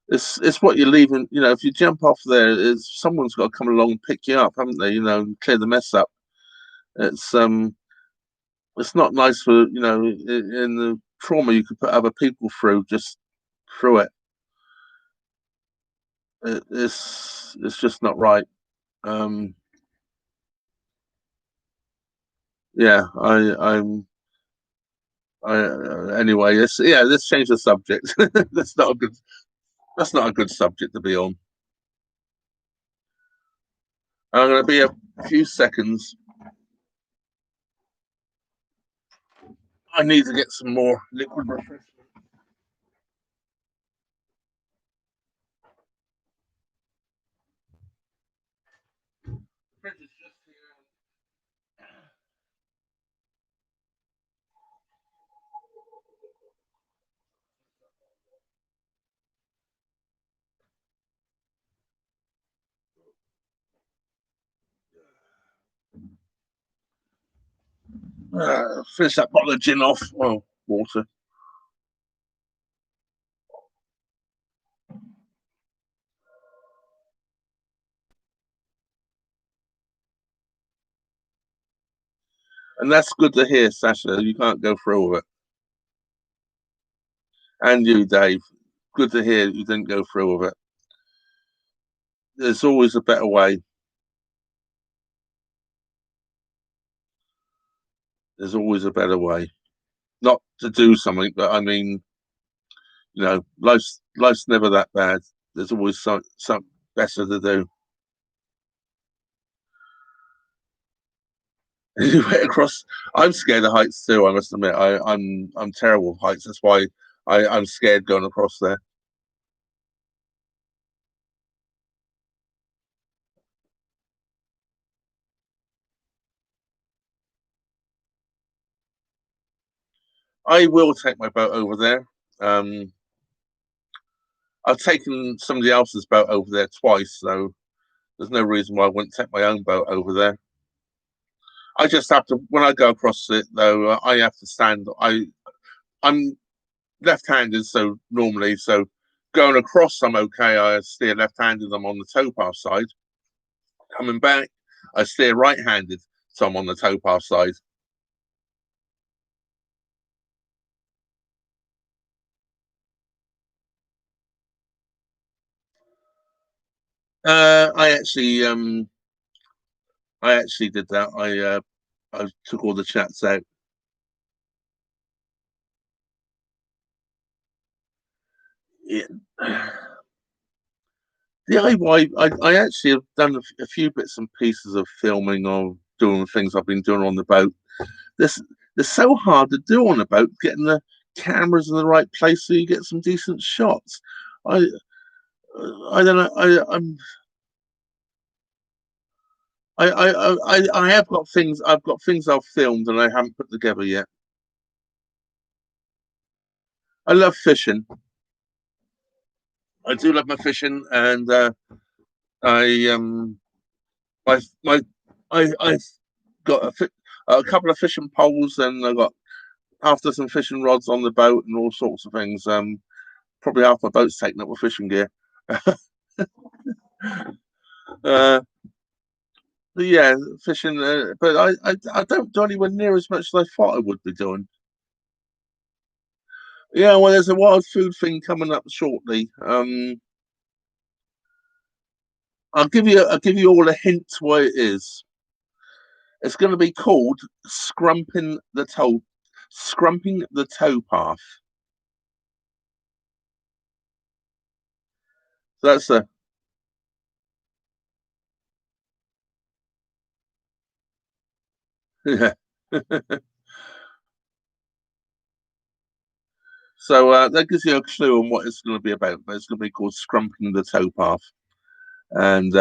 A: It's what you're leaving. If you jump off there, is someone's got to come along and pick you up, haven't they? And clear the mess up. It's it's not nice for in the trauma you could put other people through just through it. It's just not right. Um, yeah, anyway. Let's change the subject. That's not a good subject to be on. I'm going to be a few seconds. I need to get some more liquid refreshment. Fridge is just here. Finish that bottle of gin off. Oh, water. And that's good to hear, Sasha. You can't go through with it. And you, Dave. Good to hear you didn't go through with it. There's always a better way. There's always a better way. Not to do something, but I mean, life's never that bad. There's always some better to do. You went across. I'm scared of heights too. I must admit, I'm terrible with heights. That's why I'm scared going across there. I will take my boat over there. Um, I've taken somebody else's boat over there twice, so there's no reason why I wouldn't take my own boat over there. I just have to when I go across it though. I have to stand. I'm left-handed, so normally, so going across, I'm okay. I steer left-handed. I'm on the towpath side. Coming back, I steer right-handed, so I'm on the towpath side. Uh, I actually, um, I actually did that. I took all the chats out. Yeah. DIY. I actually have done a few bits and pieces of filming or doing things I've been doing on the boat. This they're so hard to do on a boat, getting the cameras in the right place so you get some decent shots. I I don't know. I have got things. I've got things I've filmed and I haven't put together yet. I love fishing. I do love my fishing, and I my I've got a couple of fishing poles, and I got after some fishing rods on the boat and all sorts of things. Probably half my boat's taken up with fishing gear. uh, but yeah, fishing. But I don't do anywhere near as much as I thought I would be doing. Yeah, well, there's a wild food thing coming up shortly. I'll give you all a hint what it is. It's going to be called scrumping the tow path. So that's a yeah. So that gives you a clue on what it's going to be about. But it's going to be called scrumping the tow path, and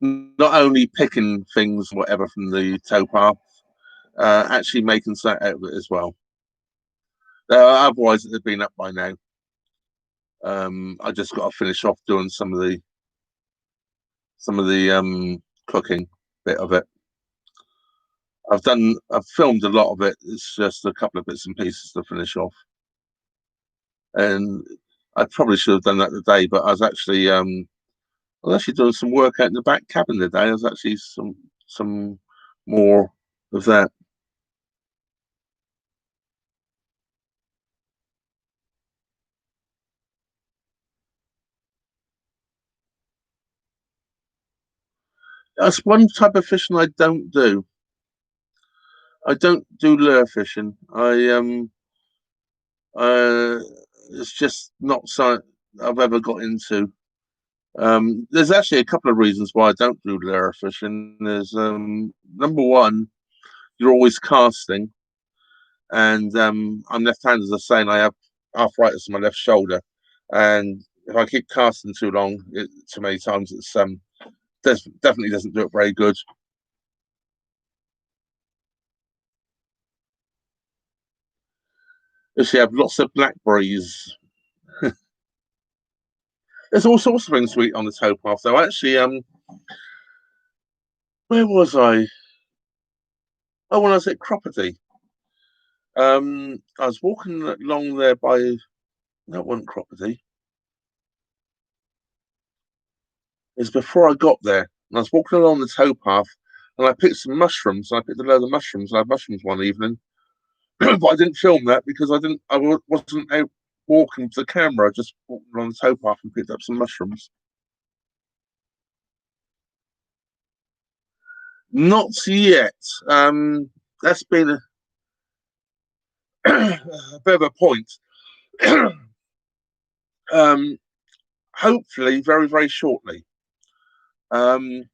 A: not only picking things, whatever, from the tow path, actually making something out of it as well. Otherwise, it'd have been up by now. I just got to finish off doing some of the cooking bit of it. I've filmed a lot of it. It's just a couple of bits and pieces to finish off. And I probably should have done that today, but I was actually doing some work out in the back cabin today. There's actually some more of that. That's one type of fishing I don't do. I don't do lure fishing. Uh, it's just not something I've ever got into. There's actually a couple of reasons why I don't do lure fishing. There's number one, you're always casting, and I'm left-handed, as I say, and I have arthritis in my left shoulder, and if I keep casting too long, too many times, it's definitely doesn't do it very good. If you have lots of blackberries, there's all sorts of things sweet on the towpath. Though actually, where was I? Oh, when I was at Cropperty, I was walking along there by that one Cropperty. It's before I got there, and I was walking along the towpath, and I picked some mushrooms. I picked a load of mushrooms. I had mushrooms one evening, but I didn't film that because wasn't out walking to the camera. I just walked along the towpath and picked up some mushrooms. Not yet. That's been a bit of a point. Hopefully, very very shortly. Um,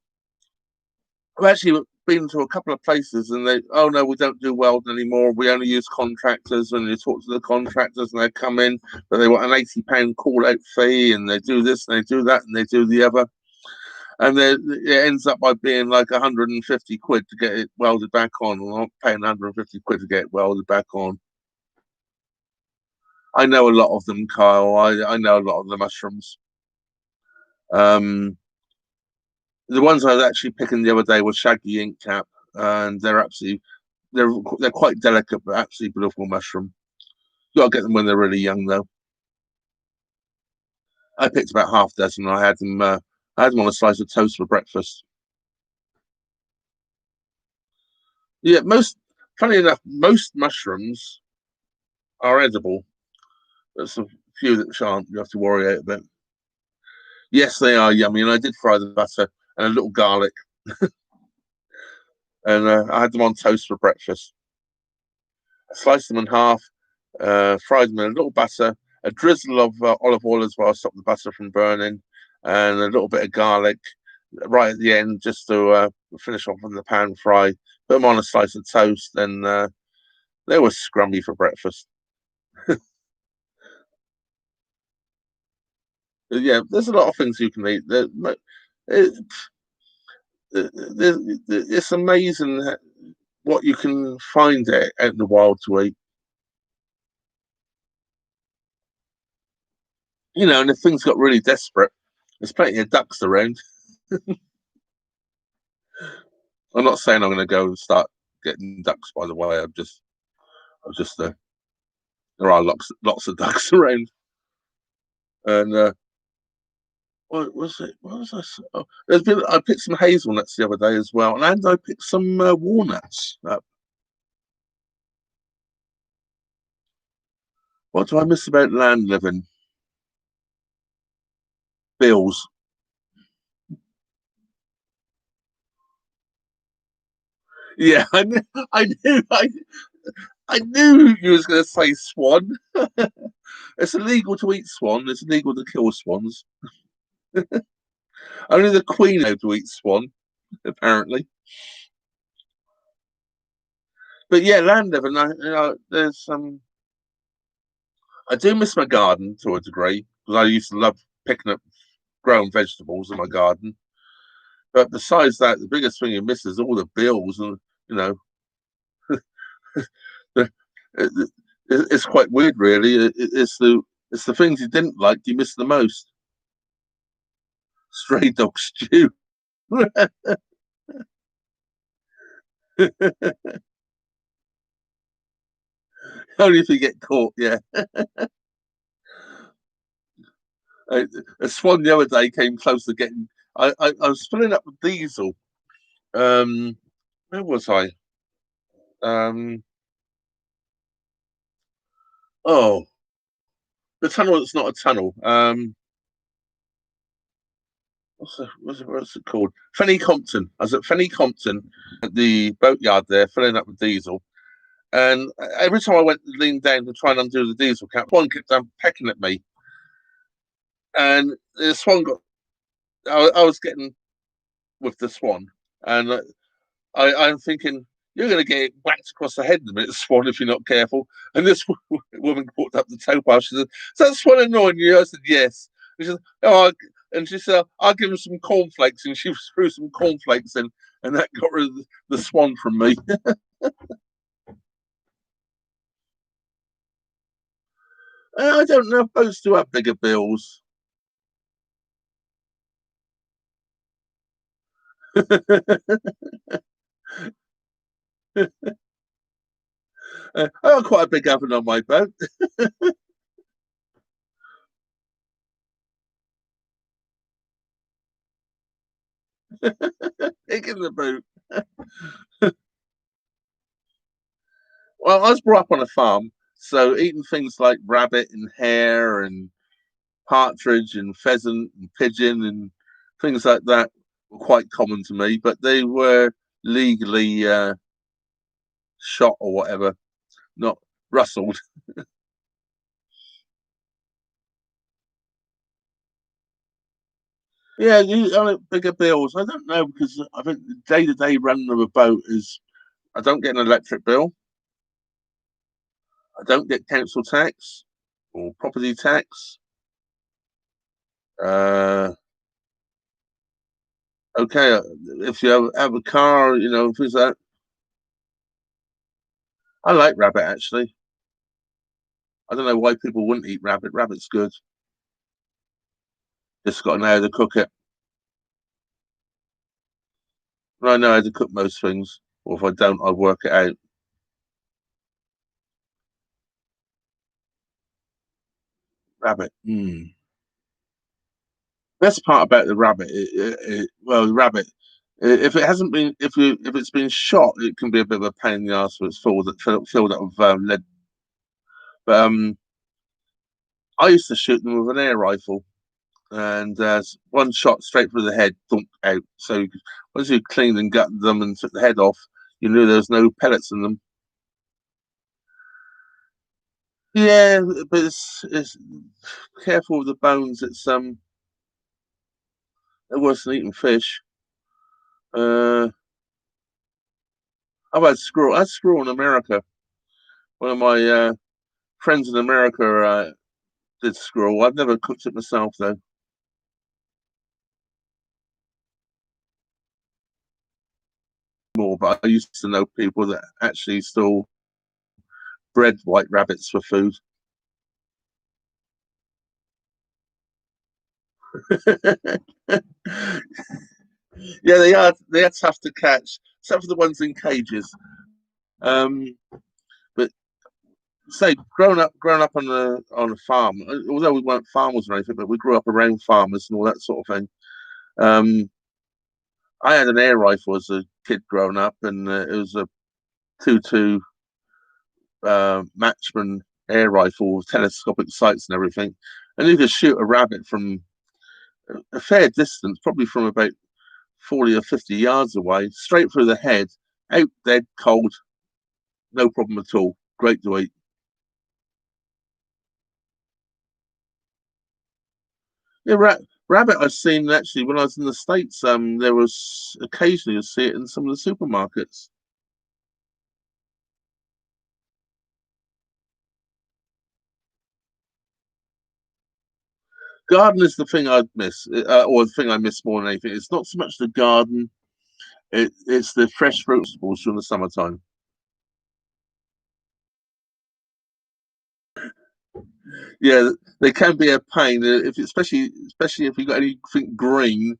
A: I've actually been to a couple of places and oh no, we don't do welding anymore. We only use contractors. And you talk to the contractors and they come in, but they want an £80 call out fee and they do this and they do that and they do the other. And then it ends up by being like 150 quid to get it welded back on. I'm not paying 150 quid to get it welded back on. I know a lot of them, Kyle. I know a lot of the mushrooms. The ones I was actually picking the other day were shaggy ink cap, and they're quite delicate, but absolutely beautiful mushroom. You got to get them when they're really young, though. I picked about half a dozen. I had them. I had them on a slice of toast for breakfast. Yeah, funny enough, most mushrooms are edible. There's a few that aren't. You have to worry out a bit. Yes, they are yummy, and I did fry the butter and a little garlic, and I had them on toast for breakfast. I sliced them in half, fried them in a little butter, a drizzle of olive oil as well, stop the butter from burning, and a little bit of garlic right at the end just to finish off on the pan fry. Put them on a slice of toast, and they were scrummy for breakfast. Yeah, there's a lot of things you can eat. It's amazing what you can find out in the wild to eat. And if things got really desperate, there's plenty of ducks around. I'm not saying I'm going to go and start getting ducks, by the way. There are lots of ducks around. And what was it? What was I? Oh, I picked some hazelnuts the other day as well, and I picked some walnuts. What do I miss about land living? Bills. Yeah, I knew you was going to say swan. It's illegal to eat swan. It's illegal to kill swans. Only the queen had to eat swan, apparently. But yeah, land living. There's some. I do miss my garden to a degree because I used to love picking up growing vegetables in my garden. But besides that, the biggest thing you miss is all the bills, and you know, it's quite weird, really. It's the things you didn't like you miss the most. Stray dog stew. Only if you get caught, yeah. A swan the other day came close to getting. I was filling up with diesel. Where was I? Um, oh, the tunnel that's not a tunnel. What's it called? Fenny Compton. I was at Fenny Compton at the boatyard there, filling up with diesel. And every time I went to lean down to try and undo the diesel cap, one kept on pecking at me. And the swan got. I was getting with the swan, and I'm thinking you're going to get whacked across the head in a minute, swan, if you're not careful. And this woman walked up the towpath. She said, "Is that swan annoying you?" I said, "Yes." And she said, "Oh," and she said, "I'll give him some cornflakes." And she threw some cornflakes in, and that got rid of the swan from me. I don't know if boats do have bigger bills. I got quite a big oven on my boat. Big in the boot. Well, I was brought up on a farm, so eating things like rabbit and hare and partridge and pheasant and pigeon and things like that were quite common to me, but they were legally shot or whatever, not rustled. Yeah, you on bigger bills. I don't know because I think the day-to-day running of a boat is I don't get an electric bill, I don't get council tax or property tax. Uh, okay, if you have a car, things like that. I like rabbit actually. I don't know why people wouldn't eat rabbit. Rabbit's good. Just got to know how to cook it. And I know how to cook most things, or if I don't, I work it out. Rabbit. Best part about the rabbit, well, the rabbit. If it hasn't been, if it's been shot, it can be a bit of a pain in the ass. So it's filled up with lead. But I used to shoot them with an air rifle, and one shot straight through the head, thunk out. So once you cleaned and gutted them and took the head off, you knew there was no pellets in them. Yeah, but it's careful with the bones. It's worse than eating fish. Uh, I've had squirrel. I had squirrel in America. One of my friends in America did squirrel. I've never cooked it myself though. More, but I used to know people that actually still bred white rabbits for food. Yeah, they are. They are tough to catch, except for the ones in cages. Um, but say, growing up on a farm, although we weren't farmers or anything, but we grew up around farmers and all that sort of thing. Um, I had an air rifle as a kid growing up, and it was a 2.2 Matchman air rifle with telescopic sights and everything, and you could shoot a rabbit from a fair distance, probably from about 40 or 50 yards away, straight through the head, out dead cold, no problem at all. Great to eat. Yeah, rabbit I've seen actually when I was in the States. There was occasionally you see it in some of the supermarkets. Garden is the thing I'd miss, or the thing I miss more than anything. It's not so much the garden; it's the fresh fruit vegetables during the summertime. Yeah, they can be a pain if, especially if you've got anything green.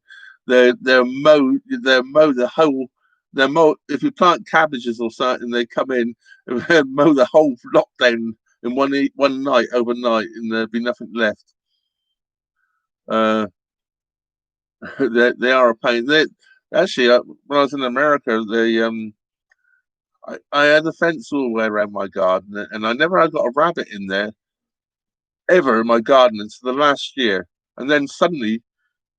A: They're mow the whole. They're mow if you plant cabbages or something. They come in and mow the whole block down in one night overnight, and there'd be nothing left. Uh, they are a pain. Actually, when I was in America, I had a fence all the way around my garden, and I never had got a rabbit in there ever in my garden until the last year. And then suddenly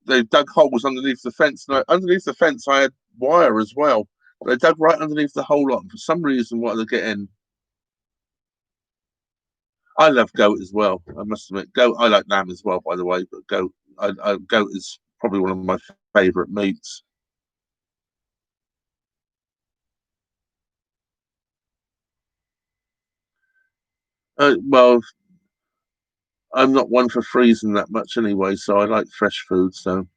A: they dug holes underneath the fence. And underneath the fence, I had wire as well. They dug right underneath the whole lot. And for some reason, what they get in. I love goat as well. I must admit, goat. I like lamb as well, by the way. But goat is probably one of my favourite meats. Well, I'm not one for freezing that much anyway, so I like fresh food. So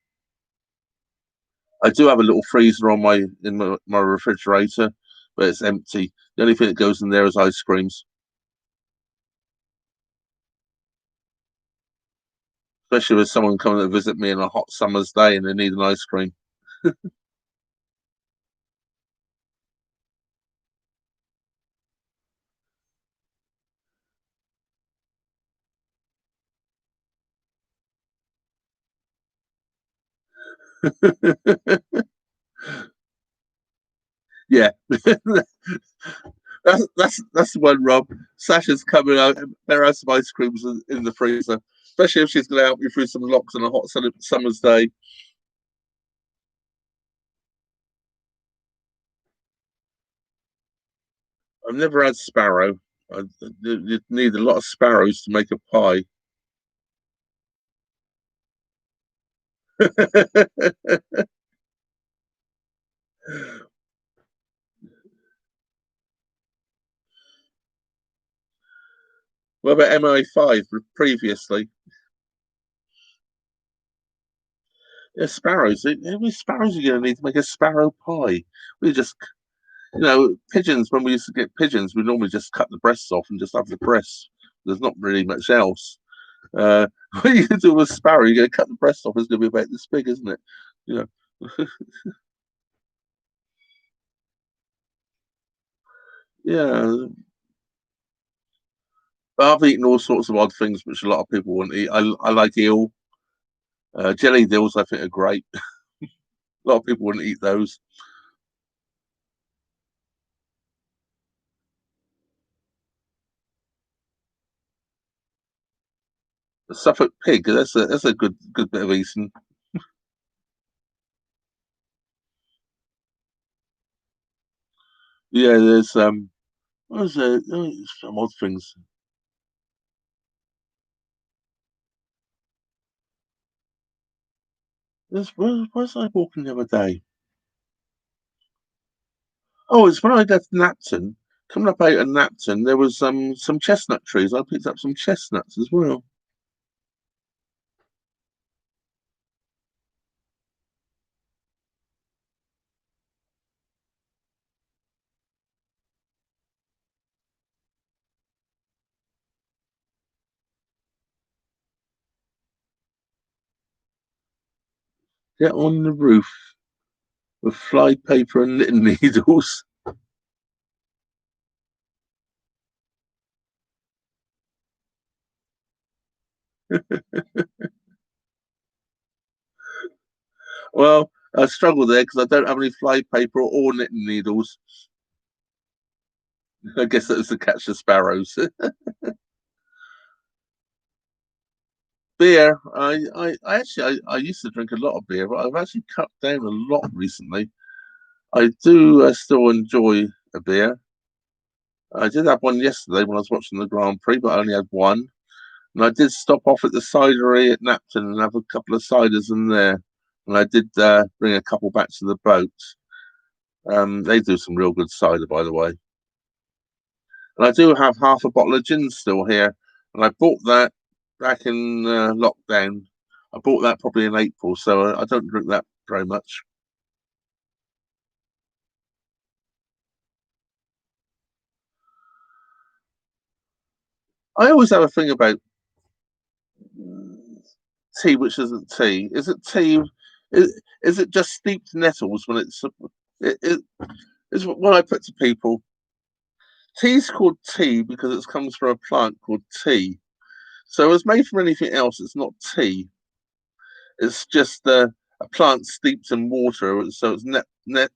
A: I do have a little freezer on my refrigerator, but it's empty. The only thing that goes in there is ice creams, especially with someone coming to visit me on a hot summer's day and they need an ice cream. Yeah, that's the one, Rob. Sasha's coming out. There are some ice creams in the freezer, especially if she's going to help me through some locks on a hot summer's day. I've never had sparrow. You need a lot of sparrows to make a pie. What about MI5 previously? Yeah, sparrows. How many sparrows are you going to need to make a sparrow pie? We just, pigeons. When we used to get pigeons, we normally just cut the breasts off and just have the breasts. There's not really much else. What you do with a sparrow, you're going to cut the breast off. It's going to be about this big, isn't it? You know. Yeah, I've eaten all sorts of odd things which a lot of people wouldn't eat. I like eel. Jelly eels, I think, are great. A lot of people wouldn't eat those. The Suffolk pig, that's a good bit of eating. Yeah, there's what was there? Some odd things. Where's I walking the other day? Oh, it's when I left Napton. Coming up out of Napton, there was some chestnut trees. I picked up some chestnuts as well. Get on the roof with fly paper and knitting needles. Well, I struggle there because I don't have any fly paper or knitting needles. I guess that was to catch the sparrows. Beer. I actually I used to drink a lot of beer, but I've actually cut down a lot recently. I do still enjoy a beer. I did have one yesterday when I was watching the Grand Prix, but I only had one. And I did stop off at the cidery at Napton and have a couple of ciders in there. And I did bring a couple back to the boat. They do some real good cider, by the way. And I do have half a bottle of gin still here. And I bought that back in lockdown. I bought that probably in April, so I don't drink that very much. I always have a thing about tea which isn't tea. Is it tea? Is it just steeped nettles when it is what I put to people. Tea's called tea because it comes from a plant called tea. So it's made from anything else. It's not tea. It's just a plant steeped in water. So it's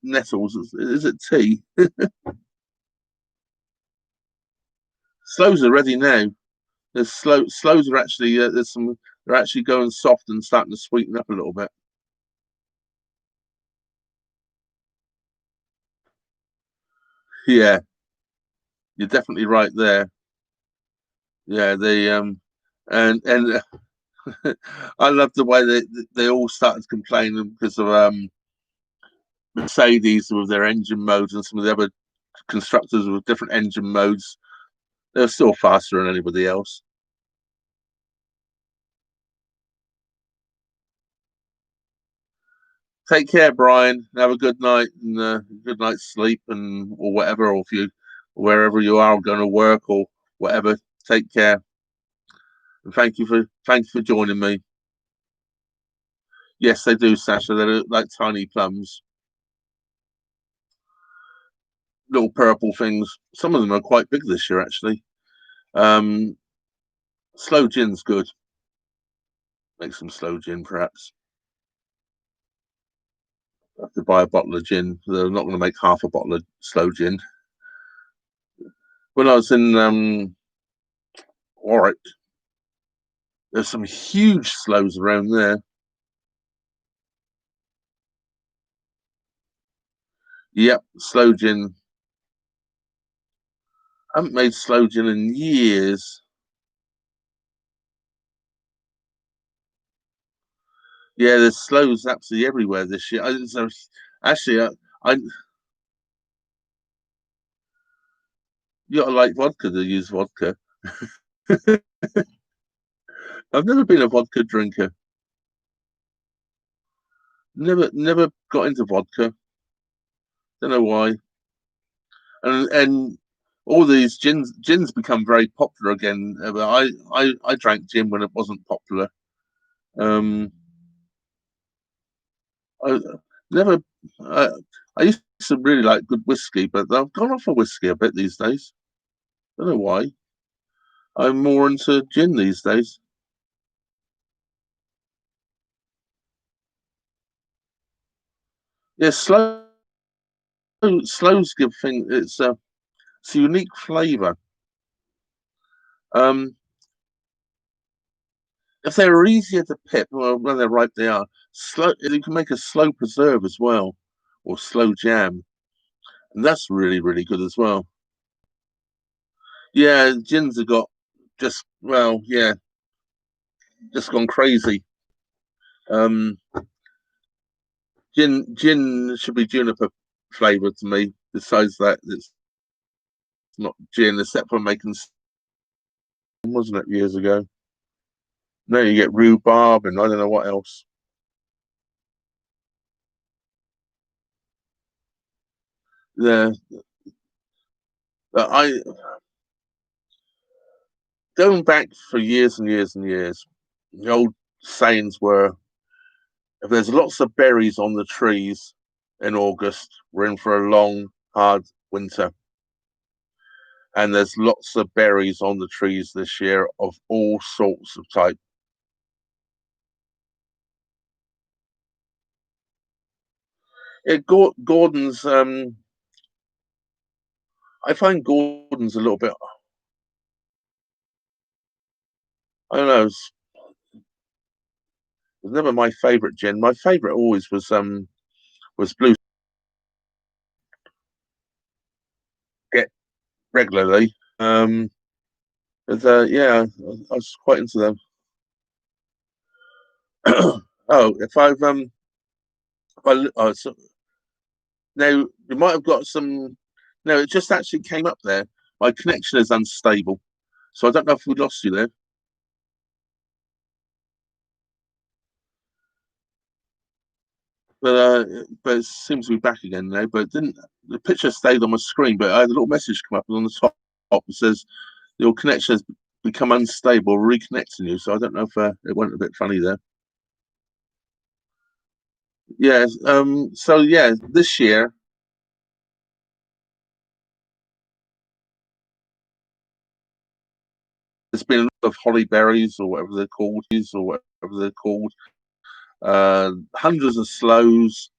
A: nettles. Is it tea? Slows are ready now. There's slows are actually there's some. They're actually going soft and starting to sweeten up a little bit. Yeah, you're definitely right there. Yeah, they and I love the way they all started complaining because of Mercedes with their engine modes and some of the other constructors with different engine modes. They're still faster than anybody else. Take care, Brian. Have a good night and good night's sleep and or whatever, or if you wherever you are going to work or whatever. Take care and thank you for joining me. Yes, they do, Sasha. They look like tiny plums, little purple things. Some of them are quite big this year, actually. Um, Slow gin's good. Make some slow gin, perhaps. I have to buy a bottle of gin. They're not going to make half a bottle of sloe gin. When I was in Warwick, there's some huge sloes around there. Yep, sloe gin. I haven't made sloe gin in years. Yeah, there's sloes absolutely everywhere this year. Actually, I you gotta like vodka to use vodka. I've never been a vodka drinker. Never got into vodka. Don't know why. And all these gins become very popular again. But I drank gin when it wasn't popular. Um, I never. I, I used to really like good whiskey, but I've gone off of whiskey a bit these days. Don't know why. I'm more into gin these days. Yeah, slows give thing. It's a unique flavour. Um, if they're easier to pip, well, when they're ripe, they are. Slow. You can make a slow preserve as well, or slow jam, and that's really good as well. Yeah, gins have got just well, yeah, just gone crazy. Um, gin should be juniper flavored to me. Besides that, it's not gin, except for making, wasn't it, years ago? No, you get rhubarb and I don't know what else. Yeah, I going back for years and years and years. The old sayings were, if there's lots of berries on the trees in August, we're in for a long, hard winter. And there's lots of berries on the trees this year of all sorts of type. Gordon's. I find Gordon's a little bit. I don't know. It was never my favourite gin. My favourite always was Blue. Get regularly. But yeah, I was quite into them. Oh, if I so, now you might have got some. No, it just actually came up there. My connection is unstable, so I don't know if we lost you there. But it seems to be back again now. But it didn't the picture stayed on my screen? But I had a little message come up on the top. It says your connection has become unstable, reconnecting you. So I don't know if it went a bit funny there. Yeah. So yeah, this year there's been a lot of holly berries or whatever they're called, or whatever they're called. Hundreds of sloes.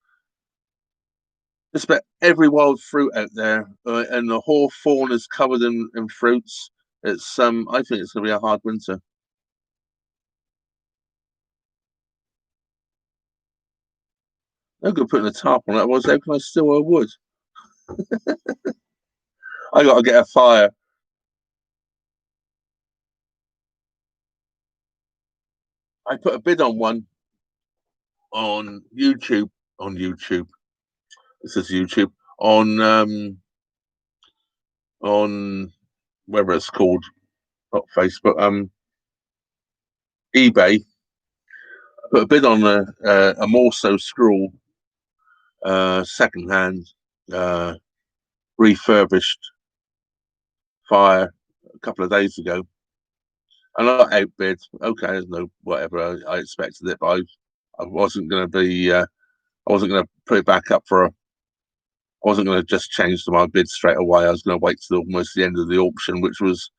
A: Just about every wild fruit out there, and the whole fawn is covered in fruits. It's I think it's going to be a hard winter. No good putting a tarp on it. Was how can I still a wood? I got to get a fire. I put a bid on one on YouTube. On YouTube, this is YouTube on whatever it's called, not Facebook. eBay. I put a bid on a Morso scroll, second hand, uh, refurbished fire a couple of days ago, and I got outbid. Okay, there's no whatever. I expected it, but I wasn't going to be. I wasn't going to put it back up for. I wasn't going to just change to my bid straight away. I was going to wait till almost the end of the auction, which was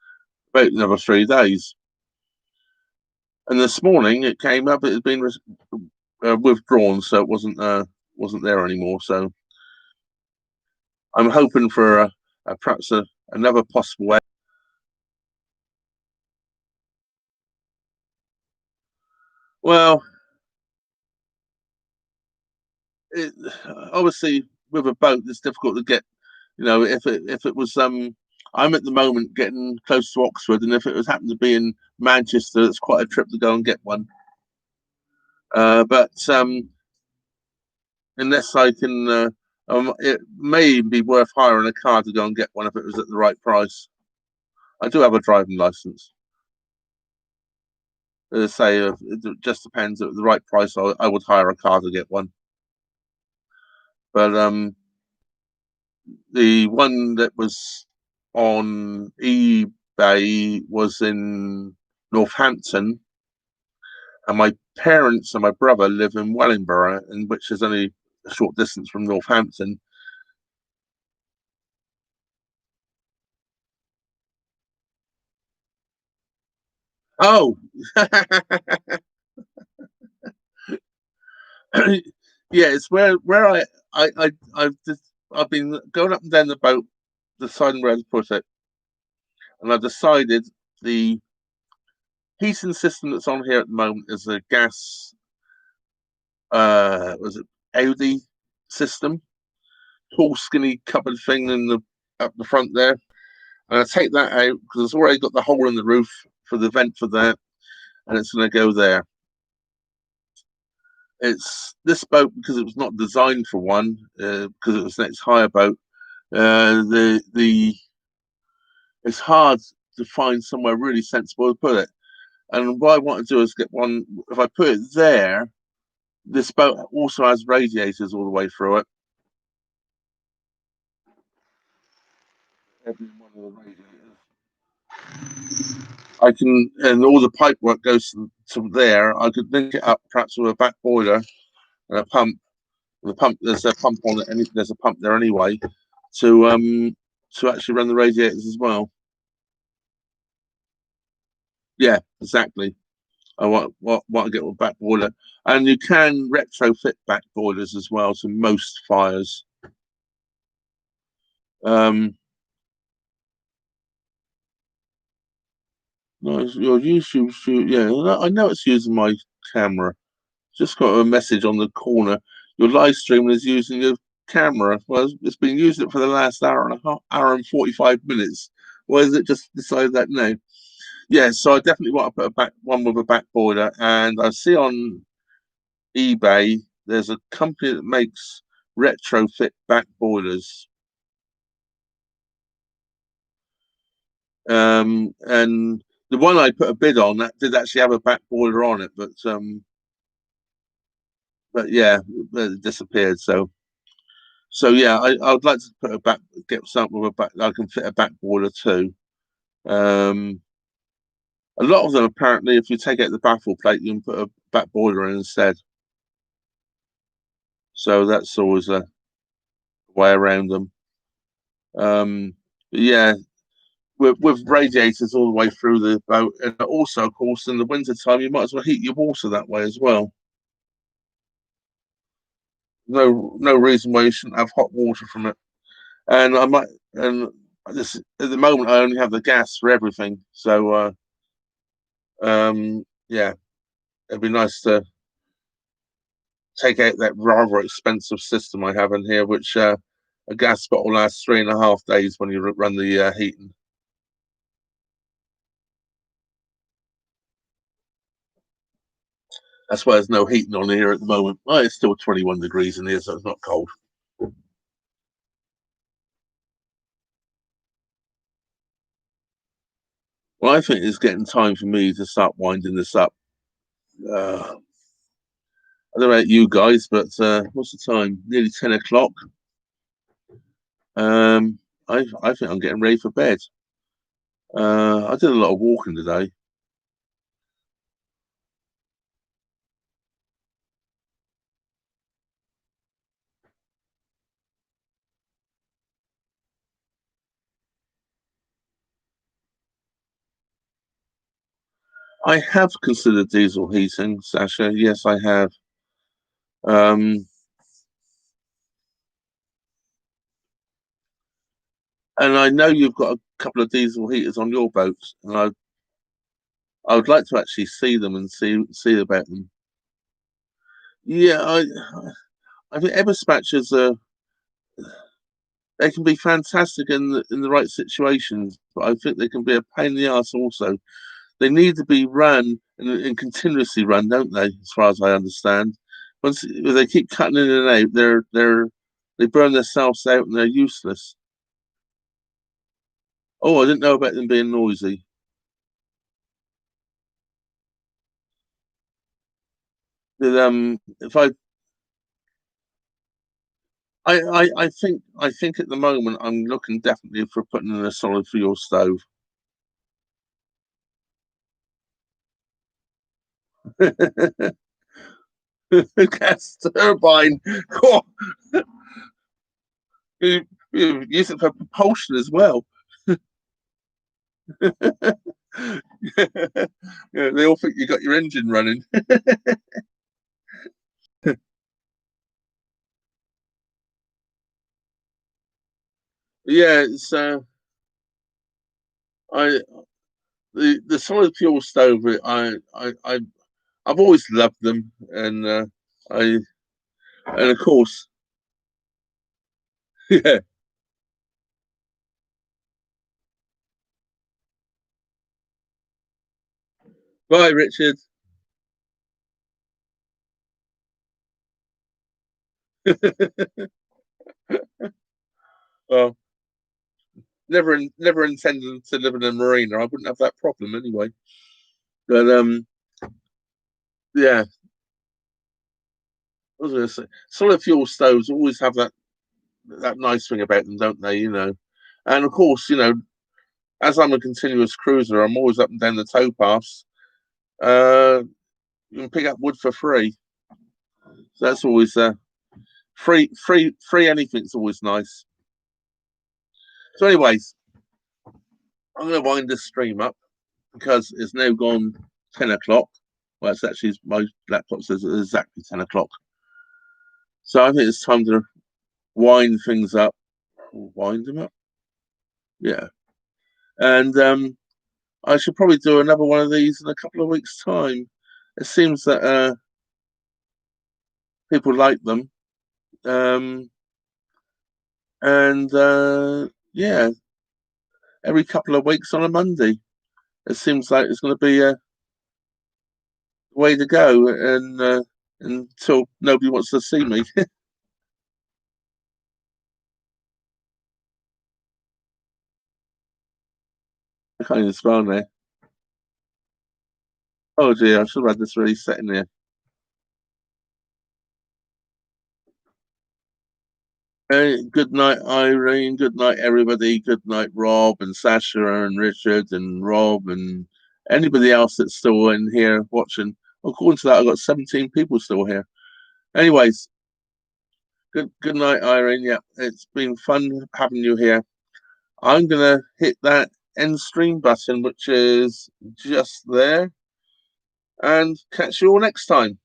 A: about another 3 days. And this morning it came up. It had been withdrawn, so it wasn't. wasn't there anymore. So I'm hoping for perhaps another possible way. Well, it, obviously with a boat, it's difficult to get. If it was I'm at the moment getting close to Oxford, and if it was happened to be in Manchester, it's quite a trip to go and get one. But unless I can, it may be worth hiring a car to go and get one if it was at the right price. I do have a driving license. As I say, it just depends. At the right price, I would hire a car to get one. But the one that was on eBay was in Northampton, and my parents and my brother live in Wellingborough, and which is only a short distance from Northampton. Oh, yeah, it's where I've been going up and down the boat, deciding where to put it, and I've decided the heating system that's on here at the moment is a gas. Was it Audi system? Tall, skinny cupboard thing in the up the front there, and I take that out because it's already got the hole in the roof for the vent for that, and it's going to go there. It's this boat because it was not designed for one, because it was an ex-hire boat. The It's hard to find somewhere really sensible to put it. And what I want to do is get one. If I put it there, this boat also has radiators all the way through it. Every one of the radiators. I can, and all the pipe work goes to there. I could link it up perhaps with a back boiler and a pump. There's a pump on it, and there's a pump there anyway to actually run the radiators as well. Yeah, exactly. I want to get a back boiler, and you can retrofit back boilers as well to most fires. No, your YouTube shoot. Yeah, I know it's using my camera. Just got a message on the corner. Your live stream is using your camera. Well, it's been using it for the last hour and a half, hour and 45 minutes. Why has it just decided that now? Yeah, so I definitely want to put a back one with a back boiler, and I see on eBay there's a company that makes retrofit back boilers. And the one I put a bid on that did actually have a back boiler on it, but yeah, it disappeared. So yeah, I would like to put a back, get something with a back. I can fit a back boiler too. Um, a lot of them apparently, if you take out the baffle plate, you can put a back boiler in instead. So that's always a way around them. Yeah, with radiators all the way through the boat, and also, of course, in the winter time, you might as well heat your water that way as well. No reason why you shouldn't have hot water from it. And I might, and this at the moment, I only have the gas for everything. So, yeah, it'd be nice to take out that rather expensive system I have in here, which a gas bottle lasts 3.5 days when you run the heating. That's why there's no heating on here at the moment. Well, it's still 21 degrees in here, so it's not cold. Well, I think it's getting time for me to start winding this up. I don't know about you guys, but what's the time? Nearly 10 o'clock. Um, I think I'm getting ready for bed. I did a lot of walking today. I have considered diesel heating, Sasha. Yes, I have. Um, And I know you've got a couple of diesel heaters on your boats, and I would like to actually see them and see about them. Yeah, I think Everspatchers are they can be fantastic in the right situations, but I think they can be a pain in the ass also. They need to be run and continuously run, don't they? As far as I understand, once if they keep cutting in and out, they burn themselves out and they're useless. Oh, I didn't know about them being noisy. But, if I think at the moment I'm looking definitely for putting in a solid fuel stove. Gas turbine. Oh, you use it for propulsion as well. Yeah, they all think you got your engine running. Yeah, it's I the solid fuel stove. I've always loved them, and I and of course, yeah. Bye, Richard. Well, never intended to live in a marina. I wouldn't have that problem anyway. But yeah, what was I going to say? Solid fuel stoves always have that nice thing about them, don't they? And of course, as I'm a continuous cruiser, I'm always up and down the towpaths. Uh, you can pick up wood for free, so that's always free. Anything's always nice. So, anyways, I'm going to wind this stream up because it's now gone 10 o'clock. Well, it's actually my laptop says it's exactly 10 o'clock. So I think it's time to wind things up. Wind them up, yeah. And I should probably do another one of these in a couple of weeks' time. It seems that people like them. Um, and yeah, every couple of weeks on a Monday. It seems like it's going to be a way to go, and until nobody wants to see me. I can't even spell now. Oh dear, I should have had this really set in there. Good night, Irene. Good night, everybody. Good night, Rob and Sasha and Richard and Rob and anybody else that's still in here watching. According to that, I've got 17 people still here. Anyways, good night, Irene. Yeah, it's been fun having you here. I'm gonna hit that end stream button, which is just there, and catch you all next time.